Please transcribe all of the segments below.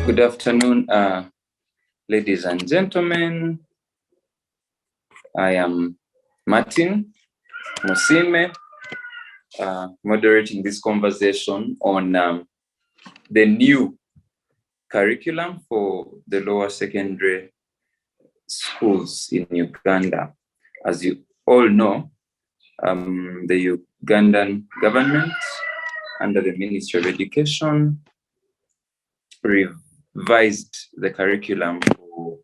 Good afternoon, ladies and gentlemen. I am Martin Musiime, moderating this conversation on the new curriculum for the lower secondary schools in Uganda. As you all know, the Ugandan government, under the Ministry of Education, revised the curriculum for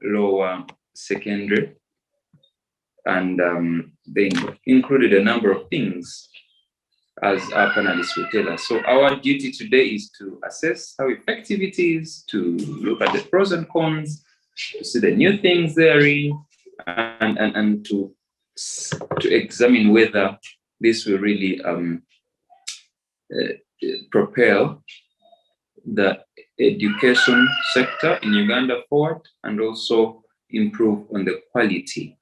lower secondary, and they included a number of things, as our panelists will tell us. So our duty today is to assess how effective it is, to look at the pros and cons, to see the new things therein, and to examine whether this will really propel the education sector in Uganda forward, and also improve on the quality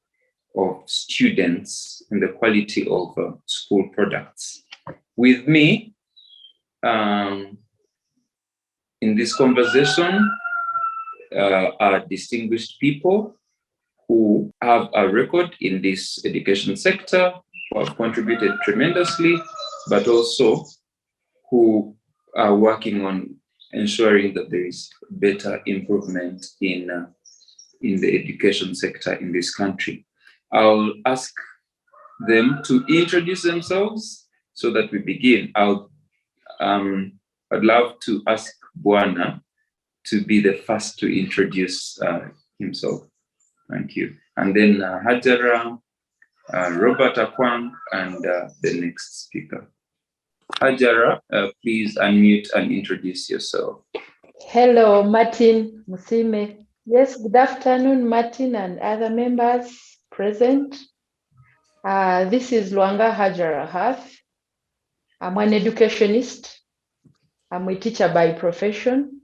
of students and the quality of school products. With me in this conversation are distinguished people who have a record in this education sector, who have contributed tremendously, but also who are working on ensuring that there is better improvement in the education sector in this country. I'll ask them to introduce themselves so that we begin. I'd love to ask Bwana to be the first to introduce himself. Thank you. And then Hajara, Robert Akwang, and the next speaker. Hajara, please unmute and introduce yourself. Hello, Martin Musiime. Yes, good afternoon, Martin and other members present. This is Lwanga Hajara Harth. I'm an educationist. I'm a teacher by profession.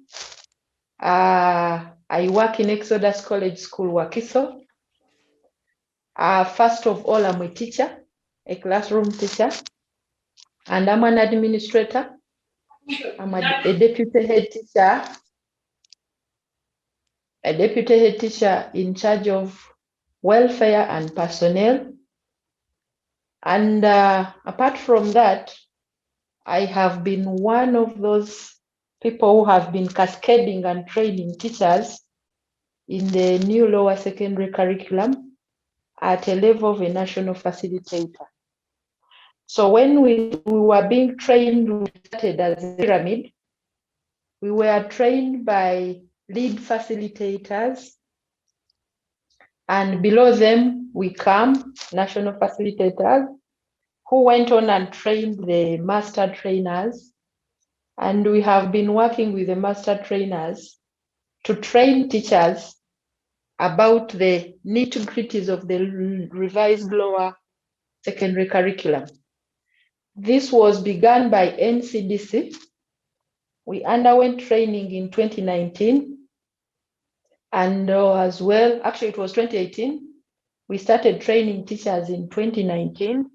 I work in Exodus College School, Wakiso. First of all, I'm a teacher, a classroom teacher, and I'm an administrator. I'm a deputy head teacher in charge of welfare and personnel. And apart from that, I have been one of those people who have been cascading and training teachers in the new lower secondary curriculum at a level of a national facilitator. So when we were being trained, we started as a pyramid. We were trained by lead facilitators, and below them we come national facilitators who went on and trained the master trainers. And we have been working with the master trainers to train teachers about the nitty-gritties of the revised lower secondary curriculum. This was begun by NCDC. We underwent training in 2019, and as well, actually it was 2018. We started training teachers in 2019.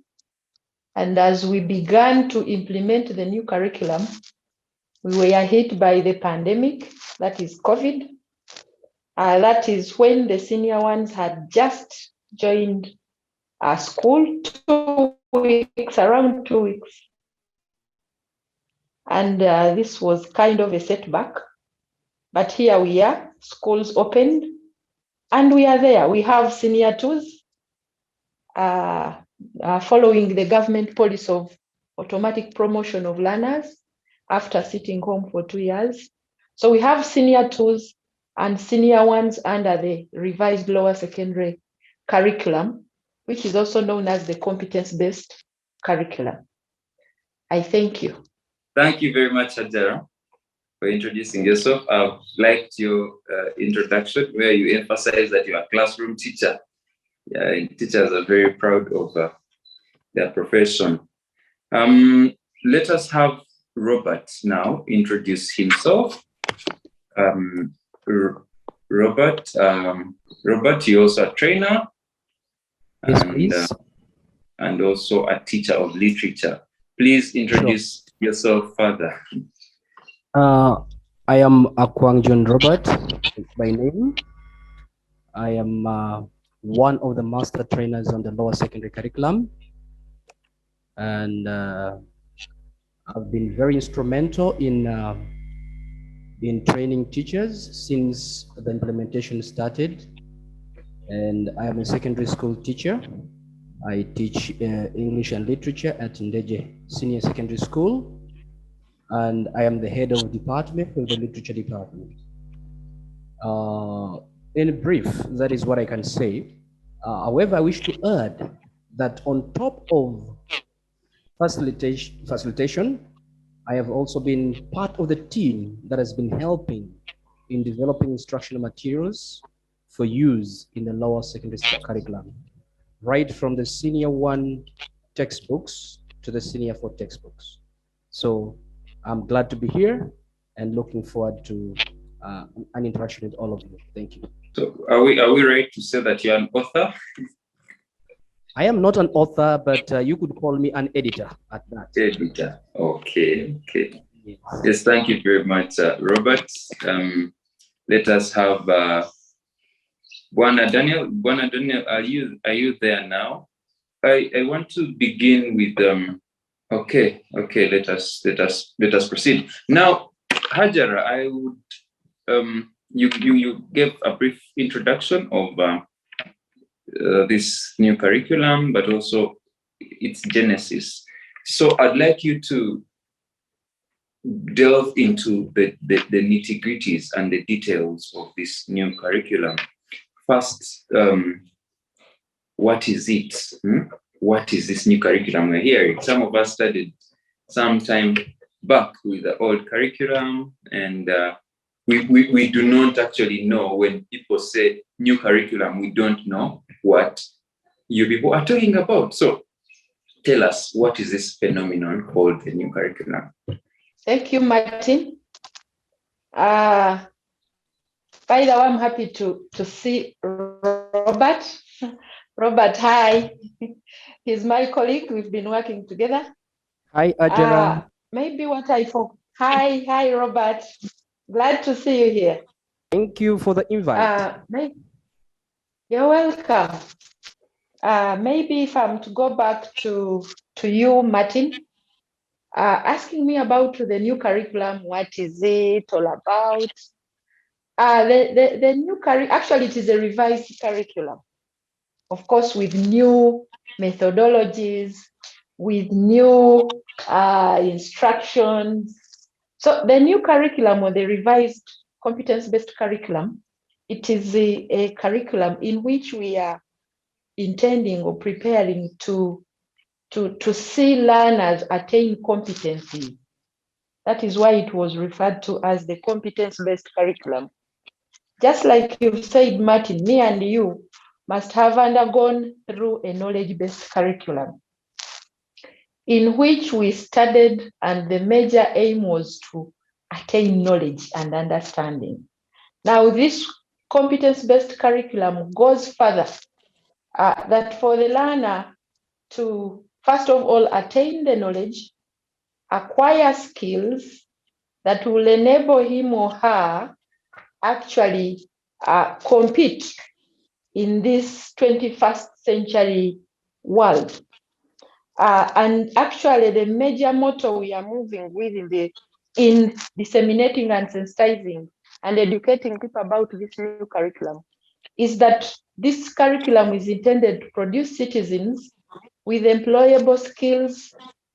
And as we began to implement the new curriculum, we were hit by the pandemic, that is COVID. That is when the senior ones had just joined our school, around 2 weeks. And this was kind of a setback. But here we are, schools opened, and we are there. We have senior twos following the government policy of automatic promotion of learners after sitting home for 2 years. So we have senior twos and senior ones under the revised lower secondary curriculum, which is also known as the competence-based curriculum. I thank you. Thank you very much, Hajara, for introducing yourself. I've liked your introduction where you emphasize that you're a classroom teacher. Yeah, teachers are very proud of their profession. Let us have Robert now introduce himself. Robert, you're also a trainer. Yes, please. And also a teacher of literature. Please introduce yourself further. I am Akwang John Robert by name. I am one of the master trainers on the lower secondary curriculum. And I've been very instrumental in training teachers since the implementation started. And I am a secondary school teacher. I teach English and literature at Ndeje Senior Secondary School. And I am the head of department of the literature department. In brief, that is what I can say. However, I wish to add that on top of facilitation, I have also been part of the team that has been helping in developing instructional materials for use in the lower secondary curriculum, right from the senior 1 textbooks to the senior 4 textbooks. So I'm glad to be here and looking forward to an interaction with all of you. Thank you. So are we right to say that you're an author? I am not an author, but you could call me an editor at that. Editor. Okay. Yes, thank you very much, Robert. Let us have Bwana Daniel. Bwana Daniel, are you there now? I want to begin with okay. Let us proceed. Now, Hajara, I would you gave a brief introduction of this new curriculum, but also its genesis. So I'd like you to delve into the nitty-gritties and the details of this new curriculum. First, what is it? What is this new curriculum we're hearing? Some of us studied some time back with the old curriculum, and we do not actually know. When people say new curriculum, we don't know what you people are talking about. So tell us, what is this phenomenon called the new curriculum? Thank you, Martin. By the way, I'm happy to see Robert. Robert, hi. He's my colleague. We've been working together. Hi, Hajara. Maybe what I forgot. Hi, Robert. Glad to see you here. Thank you for the invite. You're welcome. Maybe if I'm to go back to you, Martin, asking me about the new curriculum, what is it all about? The new curriculum, actually it is a revised curriculum, of course, with new methodologies, with new instructions. So the new curriculum, or the revised competence-based curriculum, it is a curriculum in which we are intending or preparing to see learners attain competency. That is why it was referred to as the competence-based curriculum. Just like you've said, Martin, me and you must have undergone through a knowledge-based curriculum in which we studied, and the major aim was to attain knowledge and understanding. Now, this competence-based curriculum goes further, that for the learner to, first of all, attain the knowledge, acquire skills that will enable him or her actually compete in this 21st century world. And actually, the major motto we are moving with in disseminating and sensitizing and educating people about this new curriculum is that this curriculum is intended to produce citizens with employable skills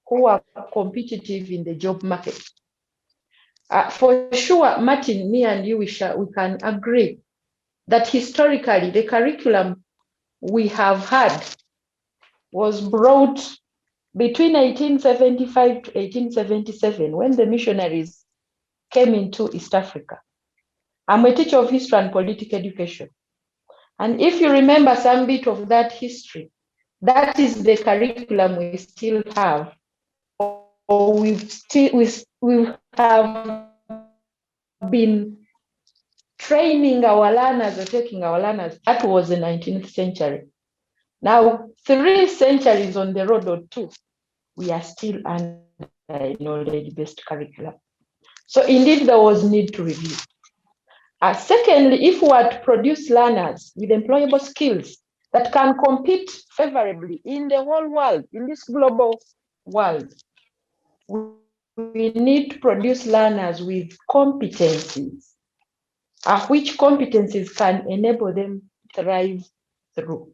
who are competitive in the job market. For sure, Martin, me and you, we can agree that historically the curriculum we have had was brought between 1875 to 1877, when the missionaries came into East Africa. I'm a teacher of history and political education. And if you remember some bit of that history, that is the curriculum we still have, or we have been training our learners or taking our learners. That was the 19th century. Now, 3 centuries on the road, or 2, we are still under a knowledge-based curriculum. So indeed, there was need to review. Secondly, if we are to produce learners with employable skills that can compete favorably in the whole world, in this global world, we need to produce learners with competencies, which competencies can enable them to thrive through.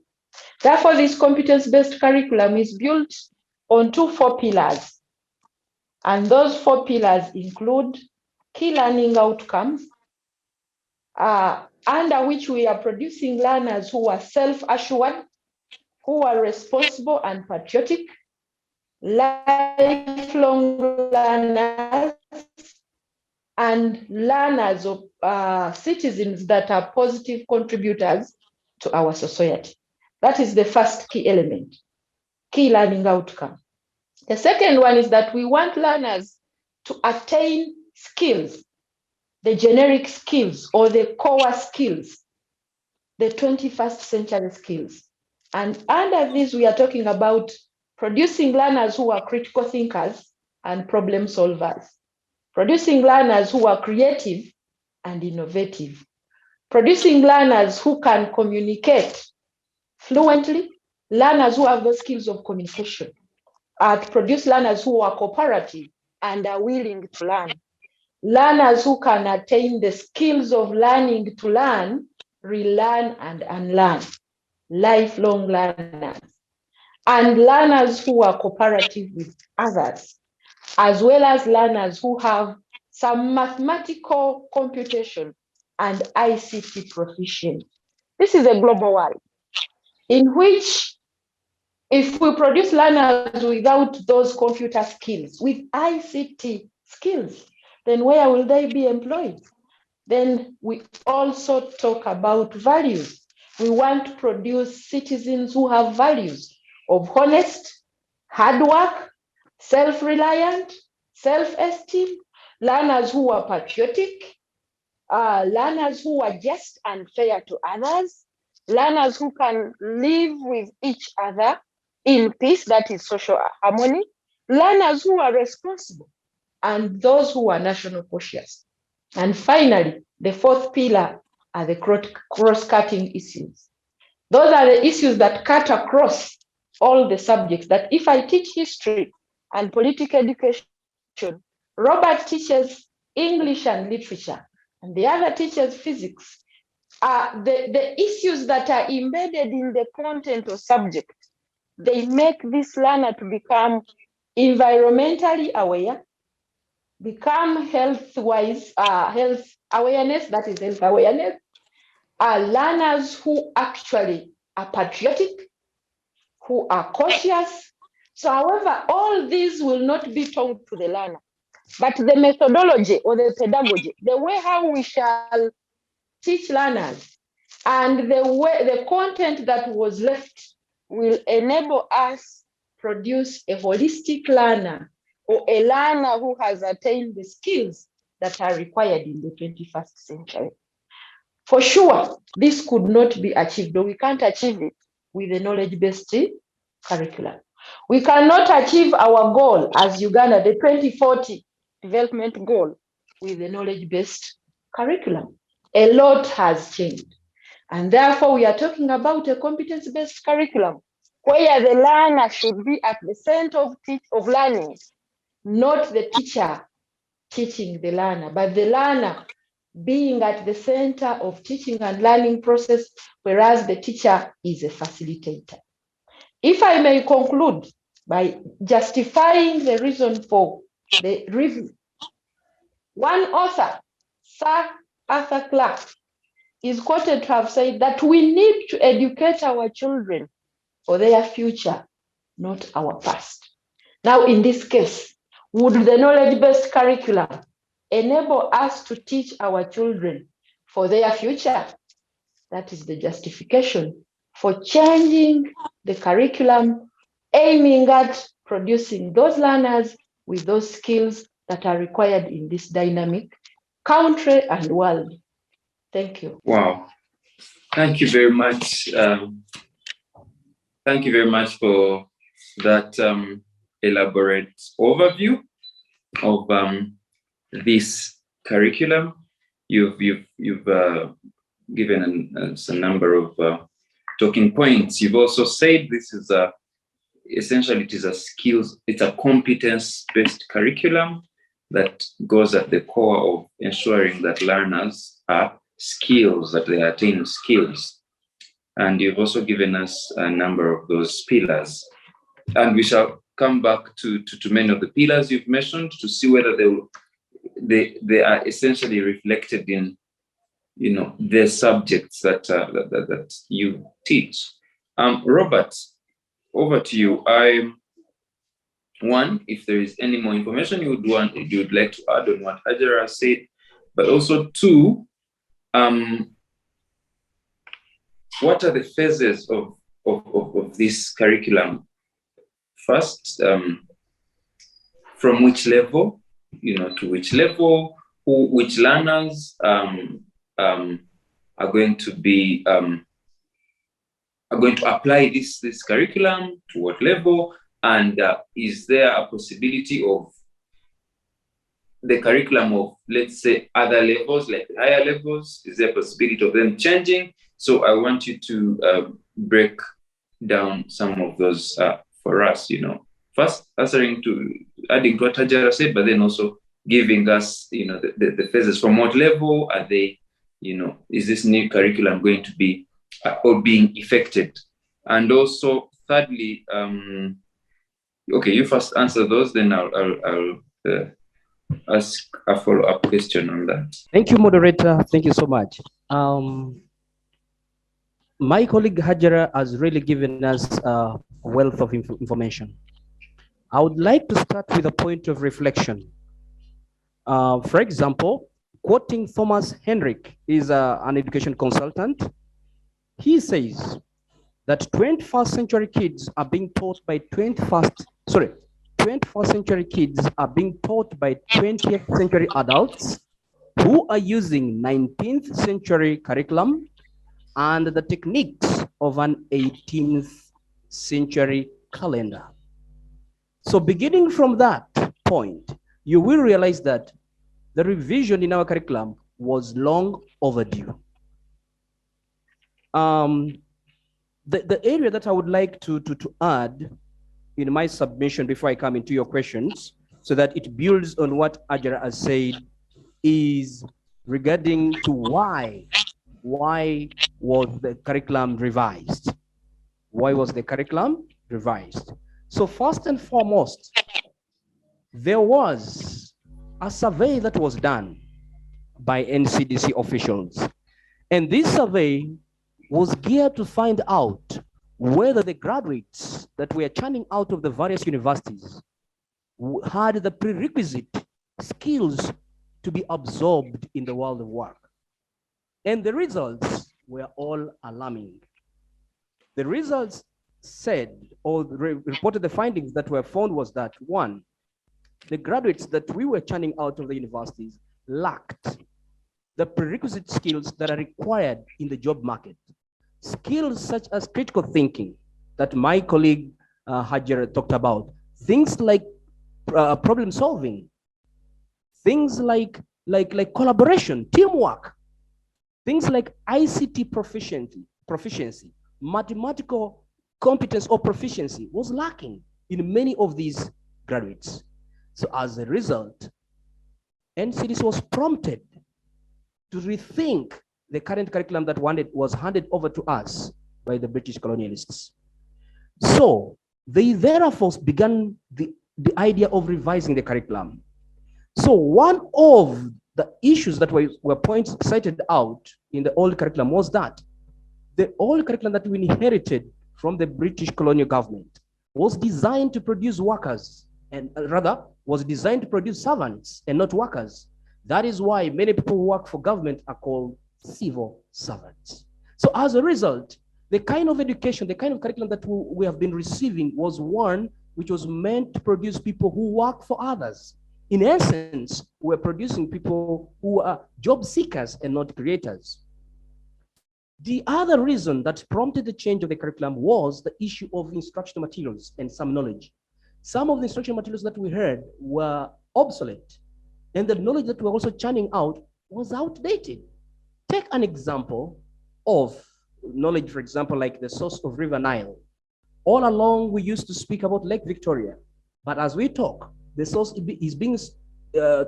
Therefore, this competence-based curriculum is built on 4 pillars. And those 4 pillars include key learning outcomes, under which we are producing learners who are self-assured, who are responsible and patriotic, lifelong learners, and learners of citizens that are positive contributors to our society. That is the first key element, key learning outcome. The second one is that we want learners to attain skills, the generic skills or the core skills, the 21st century skills. And under this, we are talking about producing learners who are critical thinkers and problem solvers, producing learners who are creative and innovative, producing learners who can communicate fluently, learners who have the skills of communication, to produce learners who are cooperative and are willing to learn, learners who can attain the skills of learning to learn, relearn and unlearn, lifelong learners, and learners who are cooperative with others, as well as learners who have some mathematical computation and ICT proficiency. This is a global world in which if we produce learners without those computer skills, with ICT skills, then where will they be employed? Then we also talk about values. We want to produce citizens who have values of honest, hard work, self-reliant, self-esteem, learners who are patriotic, learners who are just and fair to others, learners who can live with each other in peace, that is social harmony, learners who are responsible, and those who are national conscious. And finally, the 4th pillar are the cross-cutting issues. Those are the issues that cut across all the subjects, that if I teach history and political education, Robert teaches English and literature, and the other teaches physics. The issues that are embedded in the content or subject, they make this learner to become environmentally aware, become health-wise, health awareness, that is health awareness, learners who actually are patriotic, who are cautious. So however, all these will not be taught to the learner, but the methodology or the pedagogy, the way how we shall teach learners and the content that was left will enable us produce a holistic learner or a learner who has attained the skills that are required in the 21st century. For sure, this could not be achieved, or we can't achieve it with a knowledge-based curriculum. We cannot achieve our goal as Uganda, the 2040 development goal, with a knowledge-based curriculum. A lot has changed. And therefore, we are talking about a competence-based curriculum where the learner should be at the center of learning, not the teacher teaching the learner, but the learner being at the center of teaching and learning process, whereas the teacher is a facilitator. If I may conclude by justifying the reason for the review, one author, Sir Arthur Clarke, is quoted to have said that we need to educate our children for their future, not our past. Now, in this case, would the knowledge-based curriculum enable us to teach our children for their future? That is the justification for changing the curriculum, aiming at producing those learners with those skills that are required in this dynamic country and world. Thank you. Wow. Thank you very much. Thank you very much for that elaborate overview of this curriculum. You've given us a number of talking points. You've also said this is essentially it is a skills, it's a competence-based curriculum that goes at the core of ensuring that learners are skills, that they attain skills. And you've also given us a number of those pillars. And we shall come back to many of the pillars you've mentioned to see whether they are essentially reflected in, you know, the subjects that you teach. Robert, over to you. One, if there is any more information you would like to add on what Hajara said, but also two, what are the phases of this curriculum? First, from which level, you know, to which level, which learners are going to be apply this curriculum, to what level, and is there a possibility of the curriculum of, let's say, other levels, like higher levels? Is there a possibility of them changing? So I want you to break down some of those for us, you know, first adding to what Hajara said, but then also giving us, you know, the phases. From what level are they, you know, is this new curriculum going to be or being effected? And also, thirdly, okay, you first answer those, then I'll ask a follow-up question on that. Thank you, moderator. Thank you so much. My colleague Hajara has really given us a wealth of information. I would like to start with a point of reflection. For example, quoting Thomas Henrik, is an education consultant. He says that 21st century kids are being taught by 21st century kids are being taught by 20th century adults who are using 19th century curriculum and the techniques of an 18th century calendar. So beginning from that point, you will realize that the revision in our curriculum was long overdue. The area that I would like to add in my submission before I come into your questions, so that it builds on what Hajara has said, is regarding to why was the curriculum revised? Why was the curriculum revised? So first and foremost, there was a survey that was done by NCDC officials. And this survey was geared to find out whether the graduates that were churning out of the various universities had the prerequisite skills to be absorbed in the world of work. And the results were all alarming. The results said, or reported, the findings that were found was that, one, the graduates that we were churning out of the universities lacked the prerequisite skills that are required in the job market. Skills such as critical thinking that my colleague Hajara talked about, things like problem solving, things like collaboration, teamwork, things like ICT proficiency, mathematical competence or proficiency was lacking in many of these graduates. So as a result, NCDC was prompted to rethink the current curriculum that was handed over to us by the British colonialists. So they therefore began the idea of revising the curriculum. So one of the issues that were cited out in the old curriculum was that the old curriculum that we inherited from the British colonial government was designed to produce workers, and rather was designed to produce servants and not workers. That is why many people who work for government are called civil servants. So as a result, the kind of education, the kind of curriculum that we have been receiving was one which was meant to produce people who work for others. In essence, we're producing people who are job seekers and not creators. The other reason that prompted the change of the curriculum was the issue of instructional materials and some knowledge. Some of the instructional materials that we heard were obsolete. And the knowledge that we're also churning out was outdated. Take an example of knowledge, for example, like the source of River Nile. All along, we used to speak about Lake Victoria, but as we talk, the source is being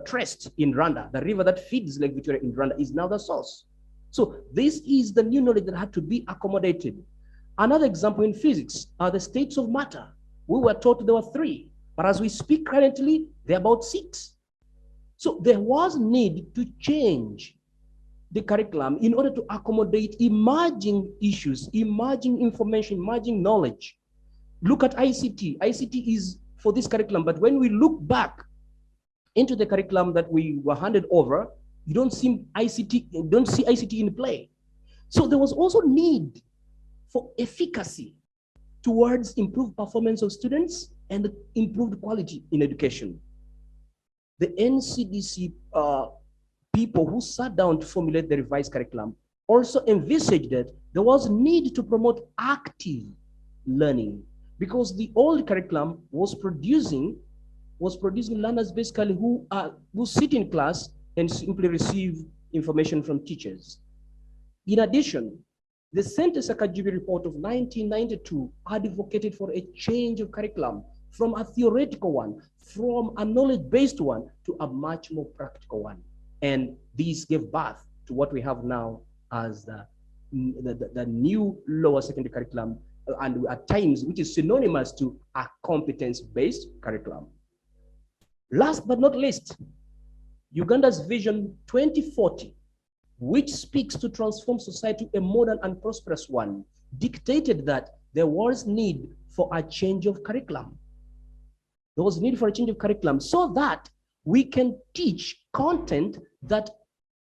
traced in Rwanda. The river that feeds Lake Victoria in Rwanda is now the source. So this is the new knowledge that had to be accommodated. Another example in physics are the states of matter. We were taught there were 3, but as we speak currently, there are about 6. So there was need to change the curriculum in order to accommodate emerging issues, emerging information, emerging knowledge. Look at ICT. ICT is for this curriculum, but when we look back into the curriculum that we were handed over, you don't see ICT in play. So there was also need for efficacy towards improved performance of students and improved quality in education. The NCDC people who sat down to formulate the revised curriculum also envisaged that there was need to promote active learning, because the old curriculum was producing learners basically who sit in class and simply receive information from teachers. In addition, the Center Sakajibi report of 1992 advocated for a change of curriculum from a theoretical one, from a knowledge-based one, to a much more practical one. And these gave birth to what we have now as the new lower secondary curriculum, and at times which is synonymous to a competence-based curriculum. Last but not least, Uganda's Vision 2040, which speaks to transform society a modern and prosperous one, dictated that there was need for a change of curriculum. There was need for a change of curriculum so that we can teach content that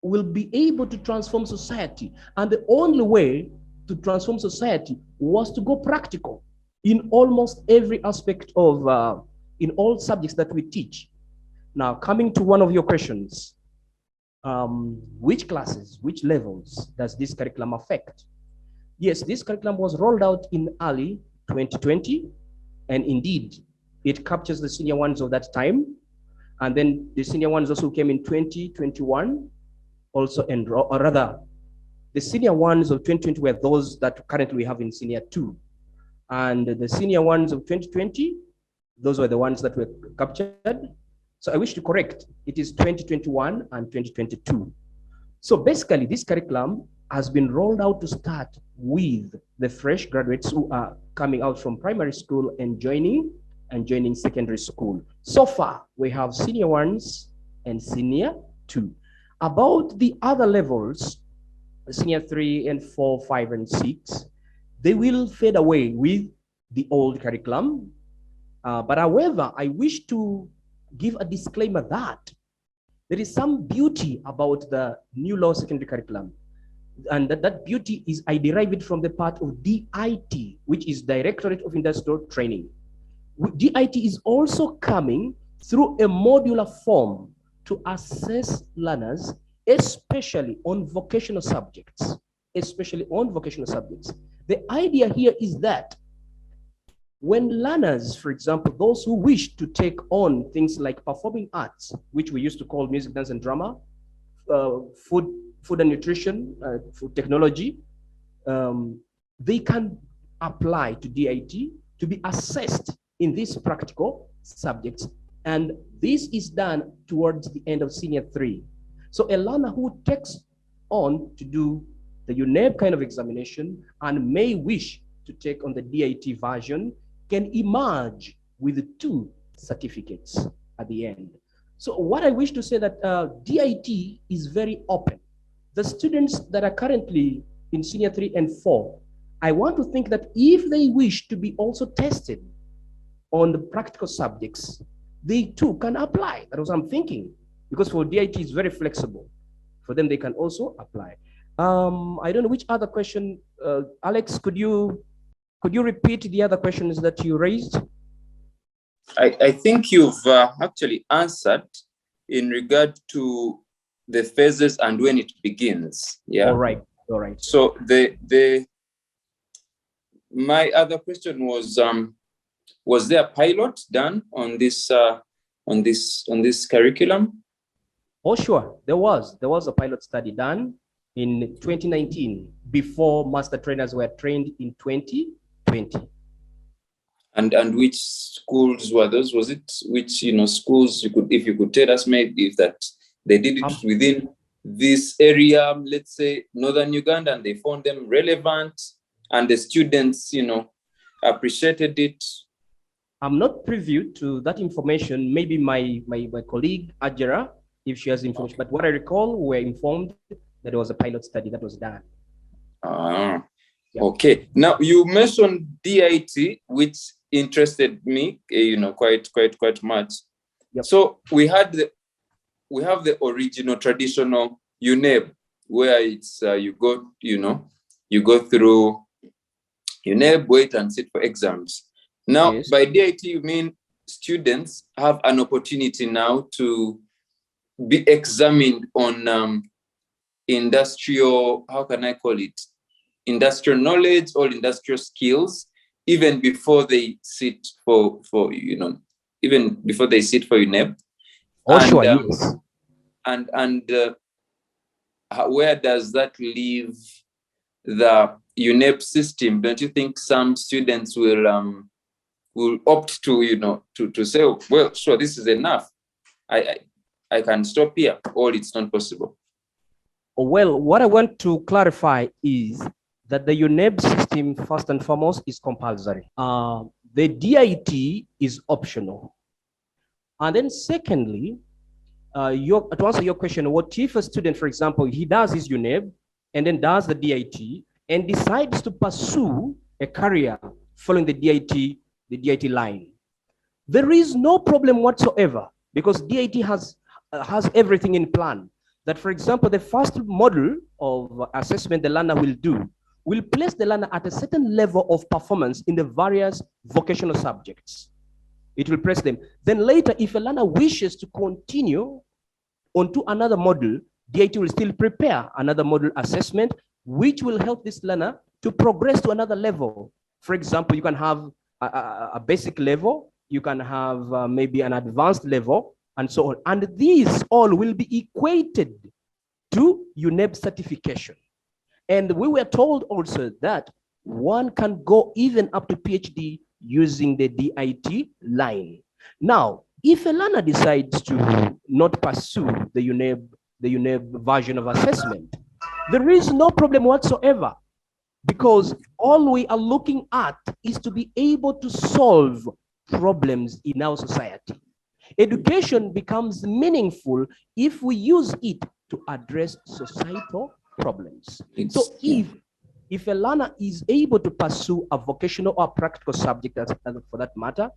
will be able to transform society. And the only way to transform society was to go practical in almost every aspect of, in all subjects that we teach. Now, coming to one of your questions, which classes, which levels does this curriculum affect? Yes, this curriculum was rolled out in early 2020, and indeed, it captures the senior ones of that time. And then the senior ones also came in 2021, also enroll, or rather, the senior ones of 2020 were those that currently we have in senior 2. And the senior ones of 2020, those were the ones that were captured. So I wish to correct, it is 2021 and 2022. So basically, this curriculum has been rolled out to start with the fresh graduates who are coming out from primary school and joining secondary school. So far, we have senior 1s and senior 2. About the other levels, senior 3 and 4, 5, and 6, they will fade away with the old curriculum. But however, I wish to give a disclaimer that there is some beauty about the new lower secondary curriculum. And that beauty is, I derive it from the part of DIT, which is Directorate of Industrial Training. DIT is also coming through a modular form to assess learners, especially on vocational subjects, The idea here is that when learners, for example, those who wish to take on things like performing arts, which we used to call music, dance, and drama, food and nutrition, food technology, they can apply to DIT to be assessed in these practical subjects. And this is done towards the end of senior 3. So a learner who takes on to do the UNEB kind of examination and may wish to take on the DIT version can emerge with 2 certificates at the end. So what I wish to say that DIT is very open. The students that are currently in senior 3 and 4, I want to think that if they wish to be also tested on the practical subjects, they too can apply. That was what I'm thinking, because for DIT it's very flexible. For them, they can also apply. I don't know which other question, Alex, could you repeat the other questions that you raised? I think you've actually answered in regard to the phases and when it begins. Yeah. All right. So my other question was there a pilot done on this curriculum? Oh, sure. There was a pilot study done in 2019 before master trainers were trained in 2020. And which schools were those? Was it which schools you could, if you could tell us maybe, if that they did it within this area, let's say northern Uganda, and they found them relevant, and the students appreciated it? I'm not privy to that information. Maybe my colleague Hajara, if she has information. But what I recall, we were informed that there was a pilot study that was done. Yeah. Okay. Now you mentioned DIT, which interested me, quite much. Yep. So we have the original traditional UNEB, where it's you go through UNEB, wait and sit for exams. Now, yes. By DIT, you mean students have an opportunity now to be examined on industrial, how can I call it? Industrial knowledge or industrial skills, even before they sit for even before they sit for UNEB. Oh, sure, yes. And where does that leave the UNEB system? Don't you think some students will opt to say, oh, well, sure, this is enough, I can stop here, or it's not possible? Well, what I want to clarify is that the UNEB system, first and foremost, is compulsory. The DIT is optional. And then secondly, to answer your question, what if a student, for example, he does his UNEB and then does the DIT and decides to pursue a career following the DIT line? There is no problem whatsoever, because DIT has everything in plan. That, for example, the first module of assessment the learner will do will place the learner at a certain level of performance in the various vocational subjects. It will place them. Then later, if a learner wishes to continue onto another module, DIT will still prepare another module assessment, which will help this learner to progress to another level. For example, you can have a basic level, you can have maybe an advanced level, and so on. And these all will be equated to UNEB certification. And we were told also that one can go even up to PhD using the DIT line. Now, if a learner decides to not pursue the UNEB version of assessment, there is no problem whatsoever, because all we are looking at is to be able to solve problems in our society. Education becomes meaningful if we use it to address societal problems. So if a learner is able to pursue a vocational or practical subject, for that matter,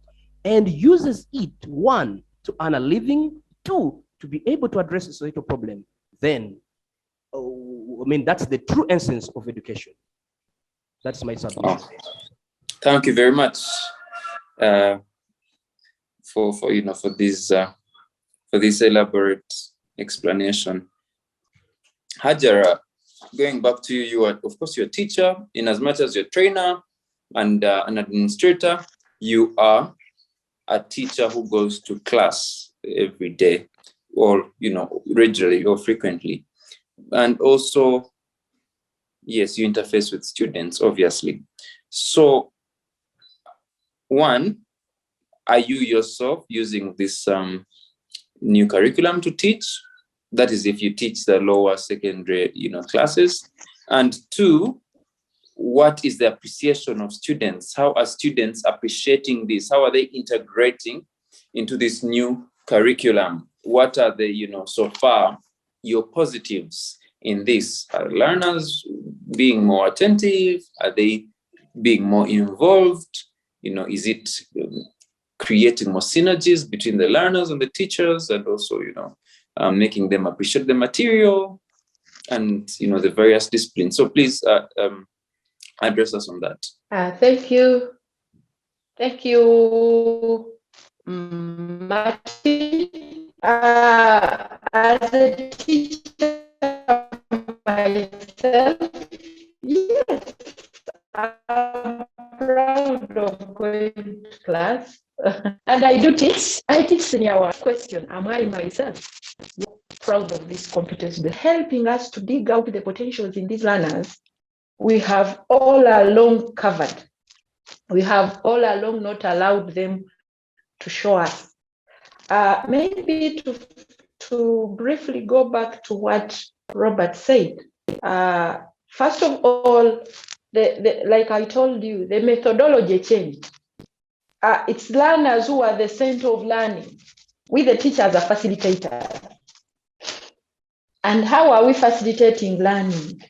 and uses it, one, to earn a living, two, to be able to address a societal problem, then, that's the true essence of education. That's my submission. Oh, thank you very much for this elaborate explanation. Hajara, going back to you, you are, of course, you're a teacher. In as much as you're a trainer and an administrator, you are a teacher who goes to class every day, or regularly or frequently. And also, yes, you interface with students, obviously. So, one, are you yourself using this new curriculum to teach? That is, if you teach the lower secondary, classes. And two, what is the appreciation of students? How are students appreciating this? How are they integrating into this new curriculum? What are the, so far, your positives in this? Are learners being more attentive? Are they being more involved? Is it creating more synergies between the learners and the teachers, and also, making them appreciate the material and, the various disciplines? So please address us on that. Thank you. Thank you, Martin. As a teacher myself, yes, I'm proud of going to class. And I do teach. I teach senior question. Am I myself? proud of this competence, helping us to dig out the potentials in these learners. We have all along covered. We have all along not allowed them to show us. Maybe to briefly go back to what Robert said. First of all, like I told you, the methodology changed. It's learners who are the center of learning. We, the teachers, are facilitators. And how are we facilitating learning?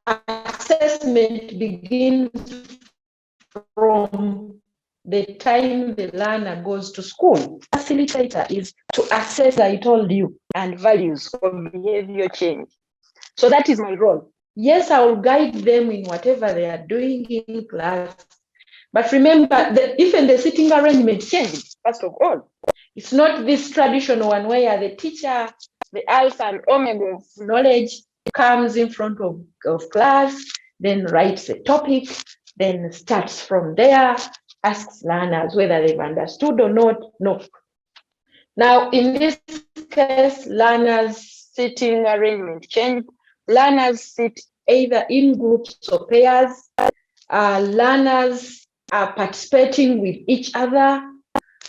Assessment begins from the time the learner goes to school. Facilitator is to assess, I told you, and values of behavior change. So that is my role. Yes, I will guide them in whatever they are doing in class. But remember that even the sitting arrangement changes, first of all. It's not this traditional one where the teacher, the alpha and omega of knowledge, comes in front of class, then writes a topic, then starts from there, asks learners whether they've understood or not. No. Now, in this case, learners' sitting arrangement changed. Learners sit either in groups or pairs. Learners are participating with each other.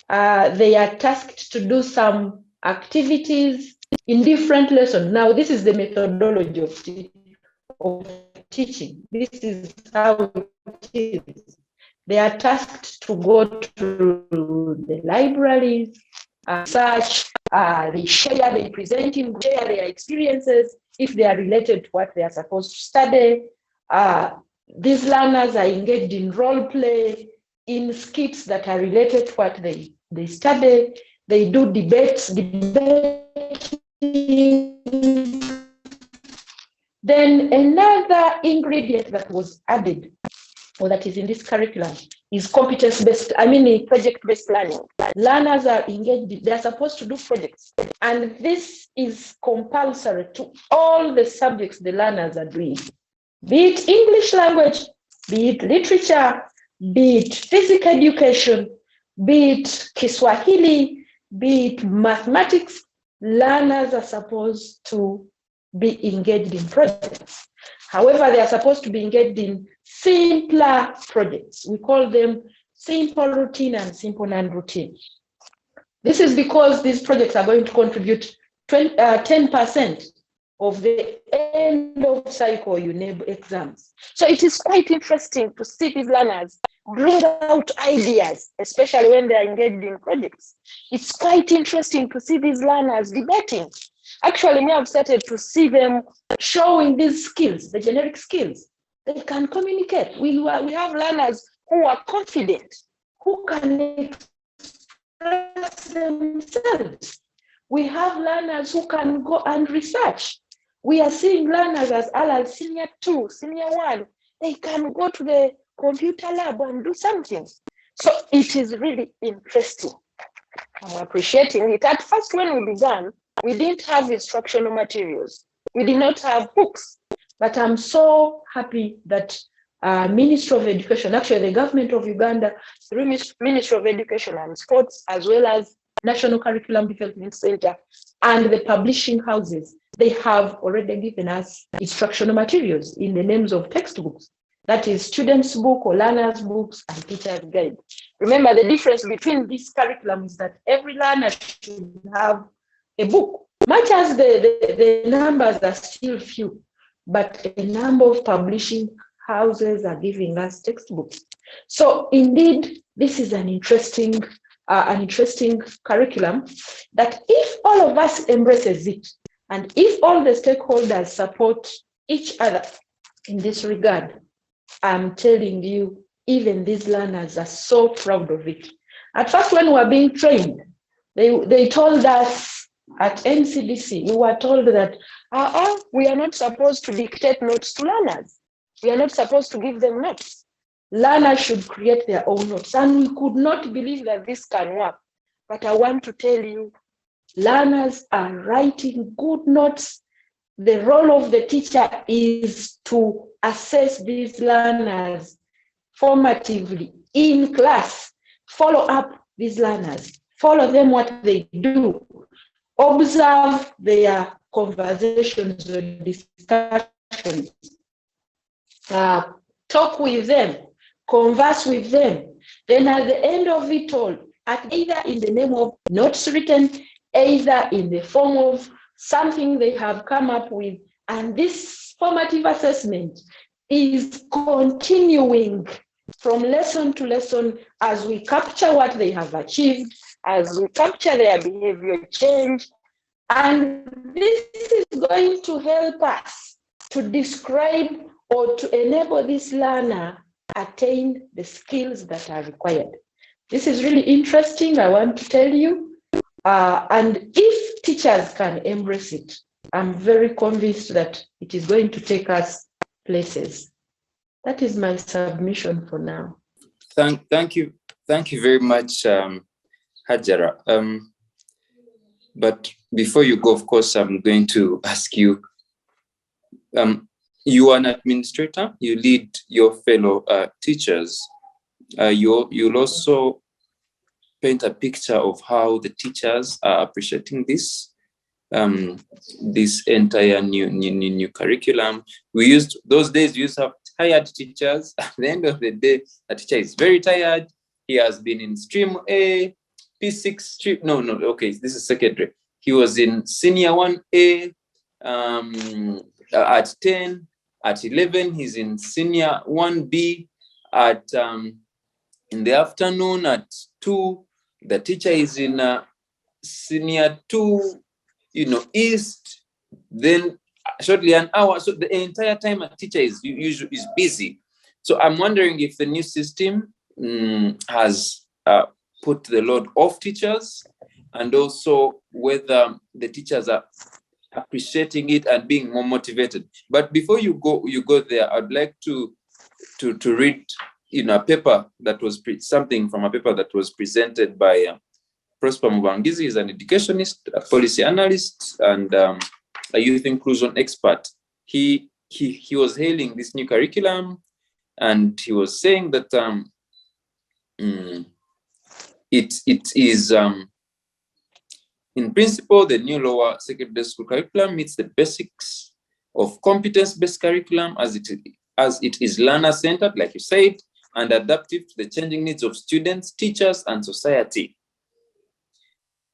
They are tasked to do some activities in different lessons. Now, this is the methodology of teaching. This is how it is. They are tasked to go to the libraries, search, they share, they present, share their experiences if they are related to what they are supposed to study. These learners are engaged in role play, in skits that are related to what they study. They do debates. Then another ingredient that was added, or that is in this curriculum, is competence-based, project-based learning. Learners are engaged, they're supposed to do projects. And this is compulsory to all the subjects the learners are doing. Be it English language, be it literature, be it physical education, be it Kiswahili, be it mathematics, learners are supposed to be engaged in projects. However, they are supposed to be engaged in simpler projects. We call them simple routine and simple non-routine. This is because these projects are going to contribute 10% of the end of cycle UNEB exams. So it is quite interesting to see these learners bring out ideas, especially when they are engaged in projects. It's quite interesting to see these learners debating. Actually, we have started to see them showing these skills, the generic skills. They can communicate. We have learners who are confident, who can express themselves. We have learners who can go and research. We are seeing learners as early as senior 2, senior 1. They can go to the computer lab and do something. So it is really interesting. I'm appreciating it. At first, when we began, we didn't have instructional materials. We did not have books. But I'm so happy that Ministry of Education, actually the government of Uganda, through Ministry of Education and Sports, as well as National Curriculum Development Center and the publishing houses, they have already given us instructional materials in the names of textbooks. That is students' book or learners' books and teacher's guide. Remember, the difference between this curriculum is that every learner should have a book. Much as the numbers are still few, but a number of publishing houses are giving us textbooks. So indeed, this is an interesting curriculum that if all of us embraces it, and if all the stakeholders support each other in this regard, I'm telling you, even these learners are so proud of it. At first, when we were being trained, they told us at NCDC, we were told that we are not supposed to dictate notes to learners. We are not supposed to give them notes. Learners should create their own notes. And we could not believe that this can work. But I want to tell you, learners are writing good notes. The role of the teacher is to assess these learners formatively in class, follow up these learners. follow them what they do, observe their conversations or discussions, talk with them, converse with them. Then at the end of it all, either in the name of notes written, either in the form of something they have come up with, and this formative assessment is continuing from lesson to lesson as we capture what they have achieved, as we capture their behavior change. And this is going to help us to describe or to enable this learner attain the skills that are required. This is really interesting, I want to tell you. And if teachers can embrace it, I'm very convinced that it is going to take us places. That is my submission for now. Thank you very much, Hajara. But before you go, of course, I'm going to ask you, you are an administrator, you lead your fellow teachers. You'll also paint a picture of how the teachers are appreciating this entire new curriculum. Those days we used to have tired teachers. At the end of the day, a teacher is very tired. He has been in stream A, P6 stream, okay, this is secondary. He was in senior 1A at 10, at 11, he's in senior 1B, at in the afternoon at 2, the teacher is in senior 2, East, then shortly an hour. So the entire time a teacher is busy. So I'm wondering if the new system has put the load off teachers, and also whether the teachers are appreciating it and being more motivated. But before you go there, I'd like to read a paper that was something from a paper that was presented by Prosper Mubangizi. He's an educationist, a policy analyst, and a youth inclusion expert. He was hailing this new curriculum, and he was saying that it is in principle, the new lower secondary school curriculum meets the basics of competence-based curriculum as it is learner-centered, like you said, and adaptive to the changing needs of students, teachers, and society.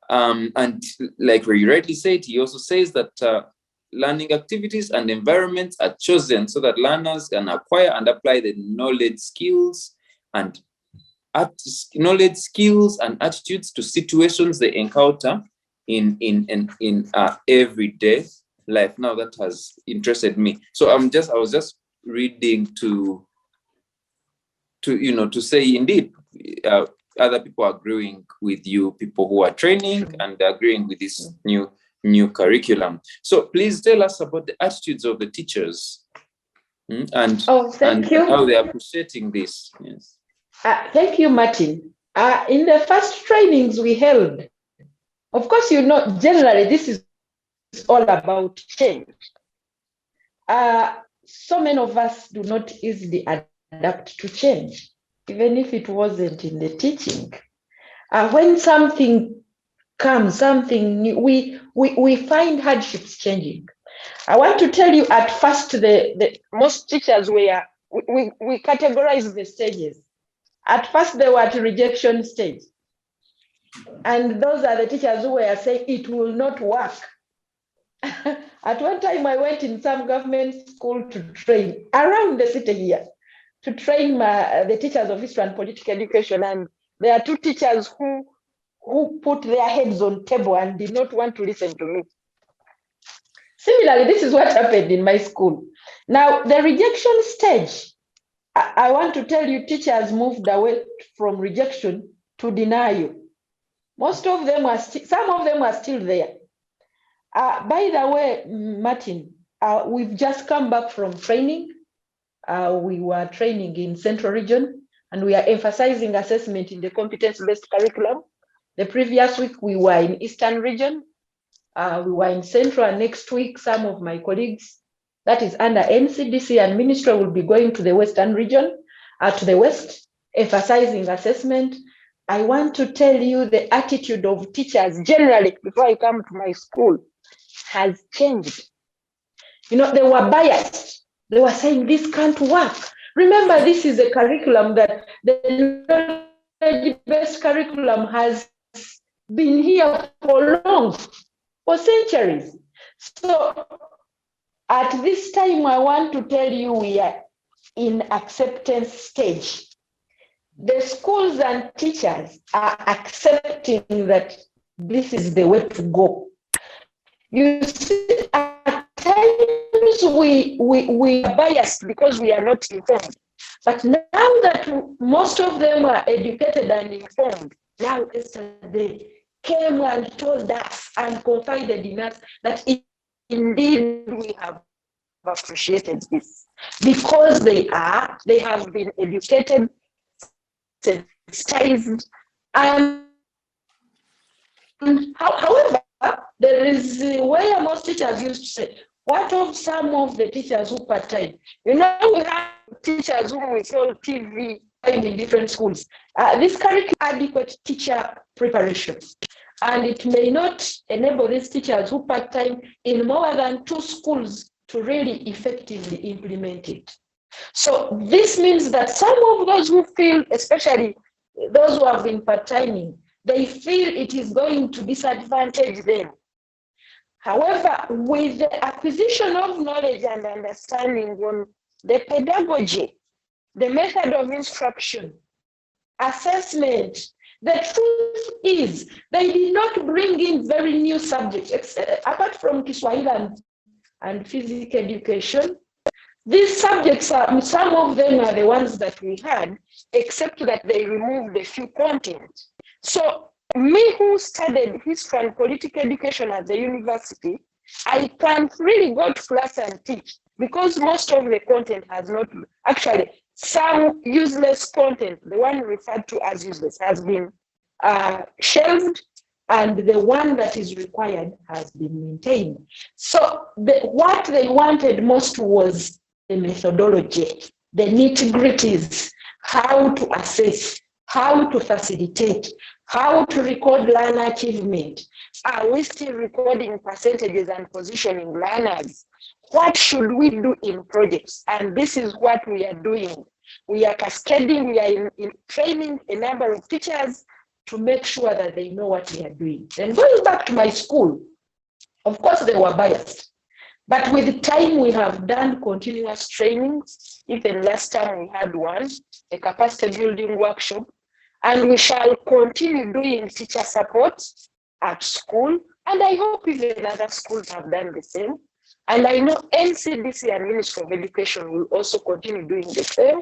And like you rightly said, he also says that learning activities and environments are chosen so that learners can acquire and apply the knowledge, skills, and attitudes to situations they encounter in everyday life. Now that has interested me. So I was just reading to say indeed other people are agreeing with you, people who are training and agreeing with this new curriculum. So please tell us about the attitudes of the teachers and how they are appreciating this. Yes. Thank you, Martin. In the first trainings we held, of course, generally this is all about change. So many of us do not easily adapt to change, even if it wasn't in the teaching. When something comes, something new, we find hardships changing. I want to tell you, at first, the most teachers were, we categorize the stages. At first, they were at rejection stage. And those are the teachers who were saying it will not work. At one time, I went in some government school to train around the city here, to train the teachers of history and political education. And there are two teachers who put their heads on table and did not want to listen to me. Similarly, this is what happened in my school. Now, the rejection stage, I want to tell you, teachers moved away from rejection to denial. Most of them are some of them are still there. By the way, Martin, we've just come back from training. We were training in Central Region, and we are emphasizing assessment in the competence-based curriculum. The previous week, we were in Eastern Region. We were in Central, and next week, some of my colleagues, that is under NCDC and Ministry, will be going to the Western Region, to the West, emphasizing assessment. I want to tell you the attitude of teachers generally before I come to my school has changed. You know, they were biased. They were saying this can't work. Remember, this is a curriculum that the knowledge-based curriculum has been here for long, for centuries. So at this time, I want to tell you we are in acceptance stage. The schools and teachers are accepting that this is the way to go. You see, at times we are biased because we are not informed. But now that most of them are educated and informed, now they came and told us and confided in us that indeed we have appreciated this because they have been educated, sensitized, and however, there is where most teachers used to say, what of some of the teachers who part-time? You know, we have teachers who we call TV in different schools. This curriculum adequate teacher preparation, and it may not enable these teachers who part-time in more than 2 schools to really effectively implement it. So this means that some of those who feel, especially those who have been part-timing, they feel it is going to disadvantage them. However, with the acquisition of knowledge and understanding on the pedagogy, the method of instruction, assessment, the truth is they did not bring in very new subjects, apart from Kiswahili and physical education. These subjects are, some of them are the ones that we had, except that they removed a few content. So me who studied history and political education at the university, I can't really go to class and teach because most of the content has not, actually some useless content, the one referred to as useless, has been shelved, and the one that is required has been maintained. So what they wanted most was the methodology, the nitty-gritties, how to assess, how to facilitate, how to record learner achievement. Are we still recording percentages and positioning learners? What should we do in projects? And this is what we are doing. We are cascading, we are in training a number of teachers to make sure that they know what we are doing. Then going back to my school, of course they were biased. But with time, we have done continuous trainings. Even last time we had one, a capacity building workshop, and we shall continue doing teacher support at school. And I hope even other schools have done the same. And I know NCDC and Ministry of Education will also continue doing the same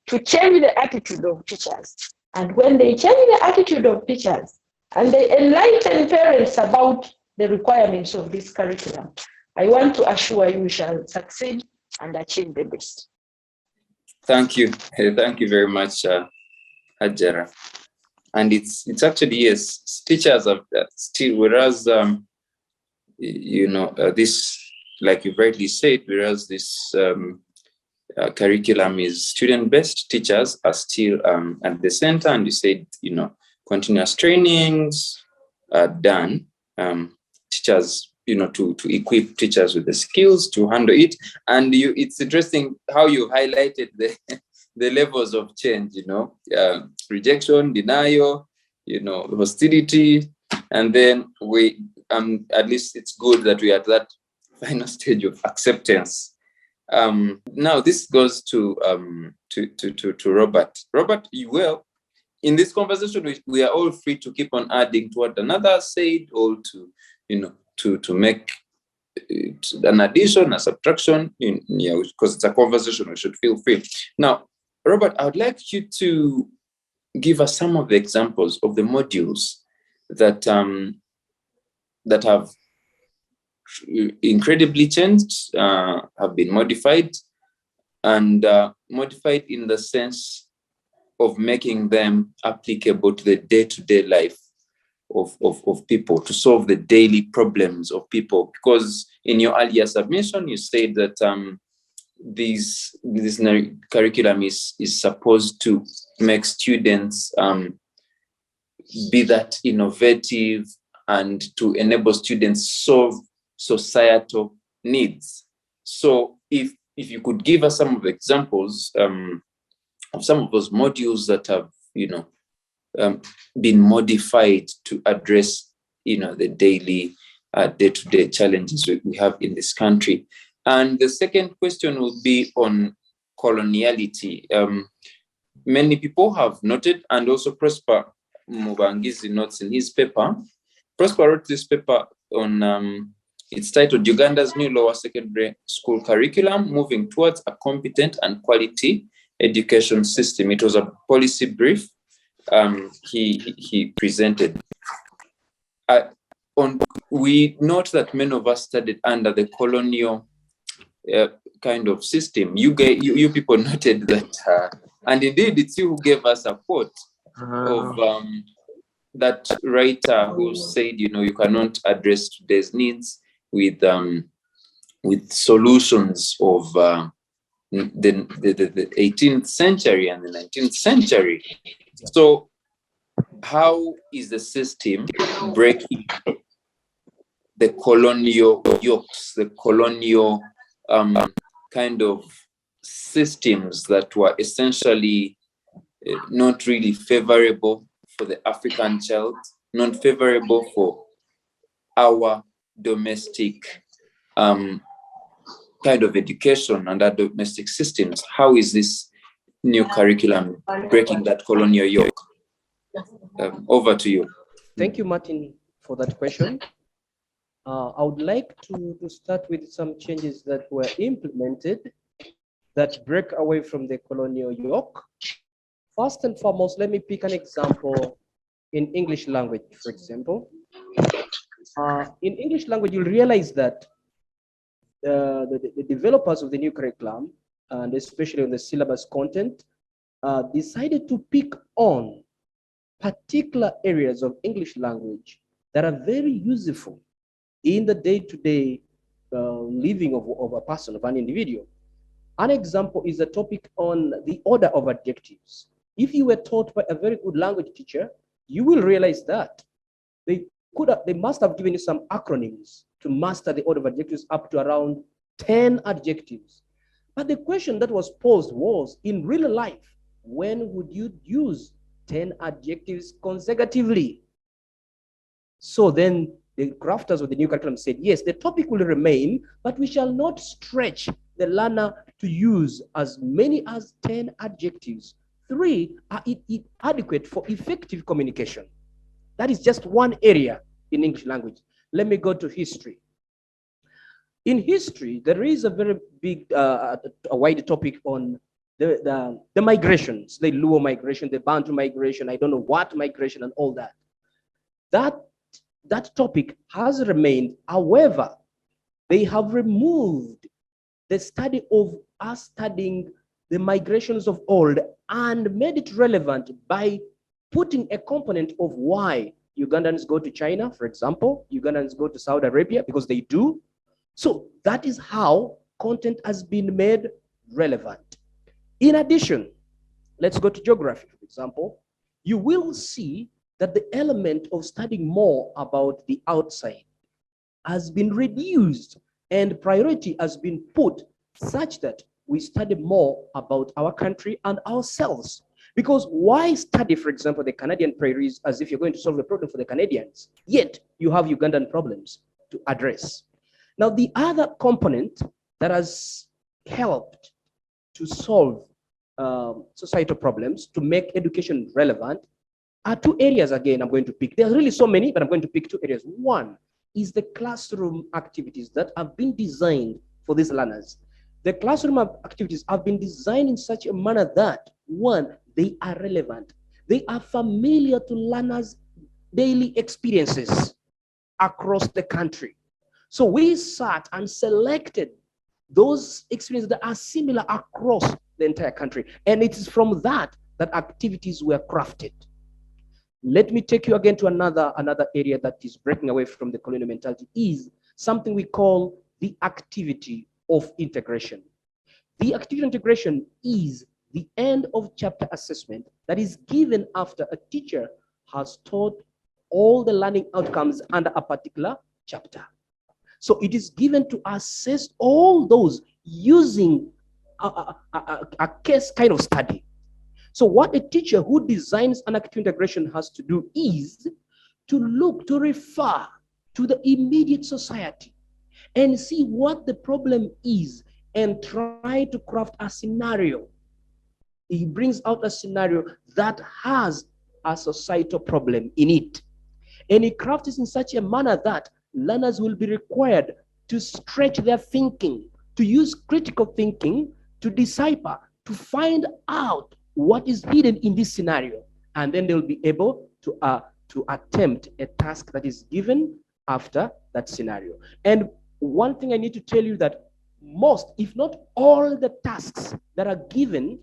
to change the attitude of teachers. And when they change the attitude of teachers and they enlighten parents about the requirements of this curriculum, I want to assure you we shall succeed and achieve the best. Thank you. Thank you very much, Hajara. And it's actually, yes, teachers are still, whereas, this, like you rightly said, whereas this curriculum is student-based, teachers are still at the center, and you said, continuous trainings are done. Teachers, to equip teachers with the skills to handle it. And it's interesting how you highlighted the levels of change, rejection, denial, hostility. And then we, at least it's good that we are at that final stage of acceptance. Now this goes to Robert. Robert, in this conversation, we are all free to keep on adding to what another said, or to make an addition, a subtraction, because it's a conversation, we should feel free. Now, Robert, I would like you to give us some of the examples of the modules that have incredibly changed, have been modified, and modified in the sense of making them applicable to the day-to-day life of people, to solve the daily problems of people. Because in your earlier submission, you said that this curriculum is supposed to make students be that innovative and to enable students solve societal needs. So if you could give us some of the examples of some of those modules that have, been modified to address, the daily, day-to-day challenges we have in this country. And the second question would be on coloniality. Many people have noted, and also Prosper Mubangizi notes in his paper. Prosper wrote this paper on, it's titled Uganda's New Lower Secondary School Curriculum, Moving Towards a Competent and Quality Education System. It was a policy brief he presented. We note that many of us studied under the colonial kind of system. You people noted that, and indeed it's you who gave us a quote of that writer who said, you cannot address today's needs with solutions of the 18th century and the 19th century. So how is the system breaking the colonial yokes, the colonial kind of systems that were essentially not really favorable for the African child, not favorable for our domestic kind of education and our domestic systems? How is this new curriculum breaking that colonial yoke? Over to you. Thank you, Martin, for that question. I would like to start with some changes that were implemented that break away from the colonial yoke. First and foremost, let me pick an example in English language, for example. In English language, you'll realize that the developers of the new curriculum, and especially on the syllabus content, decided to pick on particular areas of English language that are very useful in the day-to-day living of a person, of an individual. An example is a topic on the order of adjectives. If you were taught by a very good language teacher, you will realize that they must have given you some acronyms to master the order of adjectives up to around 10 adjectives. But the question that was posed was, in real life, when would you use 10 adjectives consecutively? So then the crafters of the new curriculum said, yes, the topic will remain, but we shall not stretch the learner to use as many as 10 adjectives. 3 are adequate for effective communication. That is just one area in English language. Let me go to history. In history, there is a very big, a wide topic on the migrations, the Luo migration, the Bantu migration, I don't know what migration and all that. That topic has remained. However, they have removed the study of us studying the migrations of old and made it relevant by putting a component of why Ugandans go to China, for example, Ugandans go to Saudi Arabia, because they do. So that is how content has been made relevant. In addition, let's go to geography, for example. You will see that the element of studying more about the outside has been reduced and priority has been put such that we study more about our country and ourselves. Because why study, for example, the Canadian prairies as if you're going to solve a problem for the Canadians, yet you have Ugandan problems to address? Now, the other component that has helped to solve societal problems, to make education relevant, are 2 areas again I'm going to pick. There are really so many, but I'm going to pick 2 areas. One is the classroom activities that have been designed for these learners. The classroom activities have been designed in such a manner that, 1, they are relevant. They are familiar to learners' daily experiences across the country. So we sat and selected those experiences that are similar across the entire country. And it is from that activities were crafted. Let me take you again to another area that is breaking away from the colonial mentality, is something we call the activity of integration. The activity of integration is the end of chapter assessment that is given after a teacher has taught all the learning outcomes under a particular chapter. So it is given to assess all those using a case kind of study. So what a teacher who designs an active integration has to do is to look, to refer to the immediate society and see what the problem is and try to craft a scenario. He brings out a scenario that has a societal problem in it. And he crafts it in such a manner that learners will be required to stretch their thinking, to use critical thinking, to decipher, to find out what is hidden in this scenario. And then they'll be able to attempt a task that is given after that scenario. And one thing I need to tell you that most, if not all the tasks that are given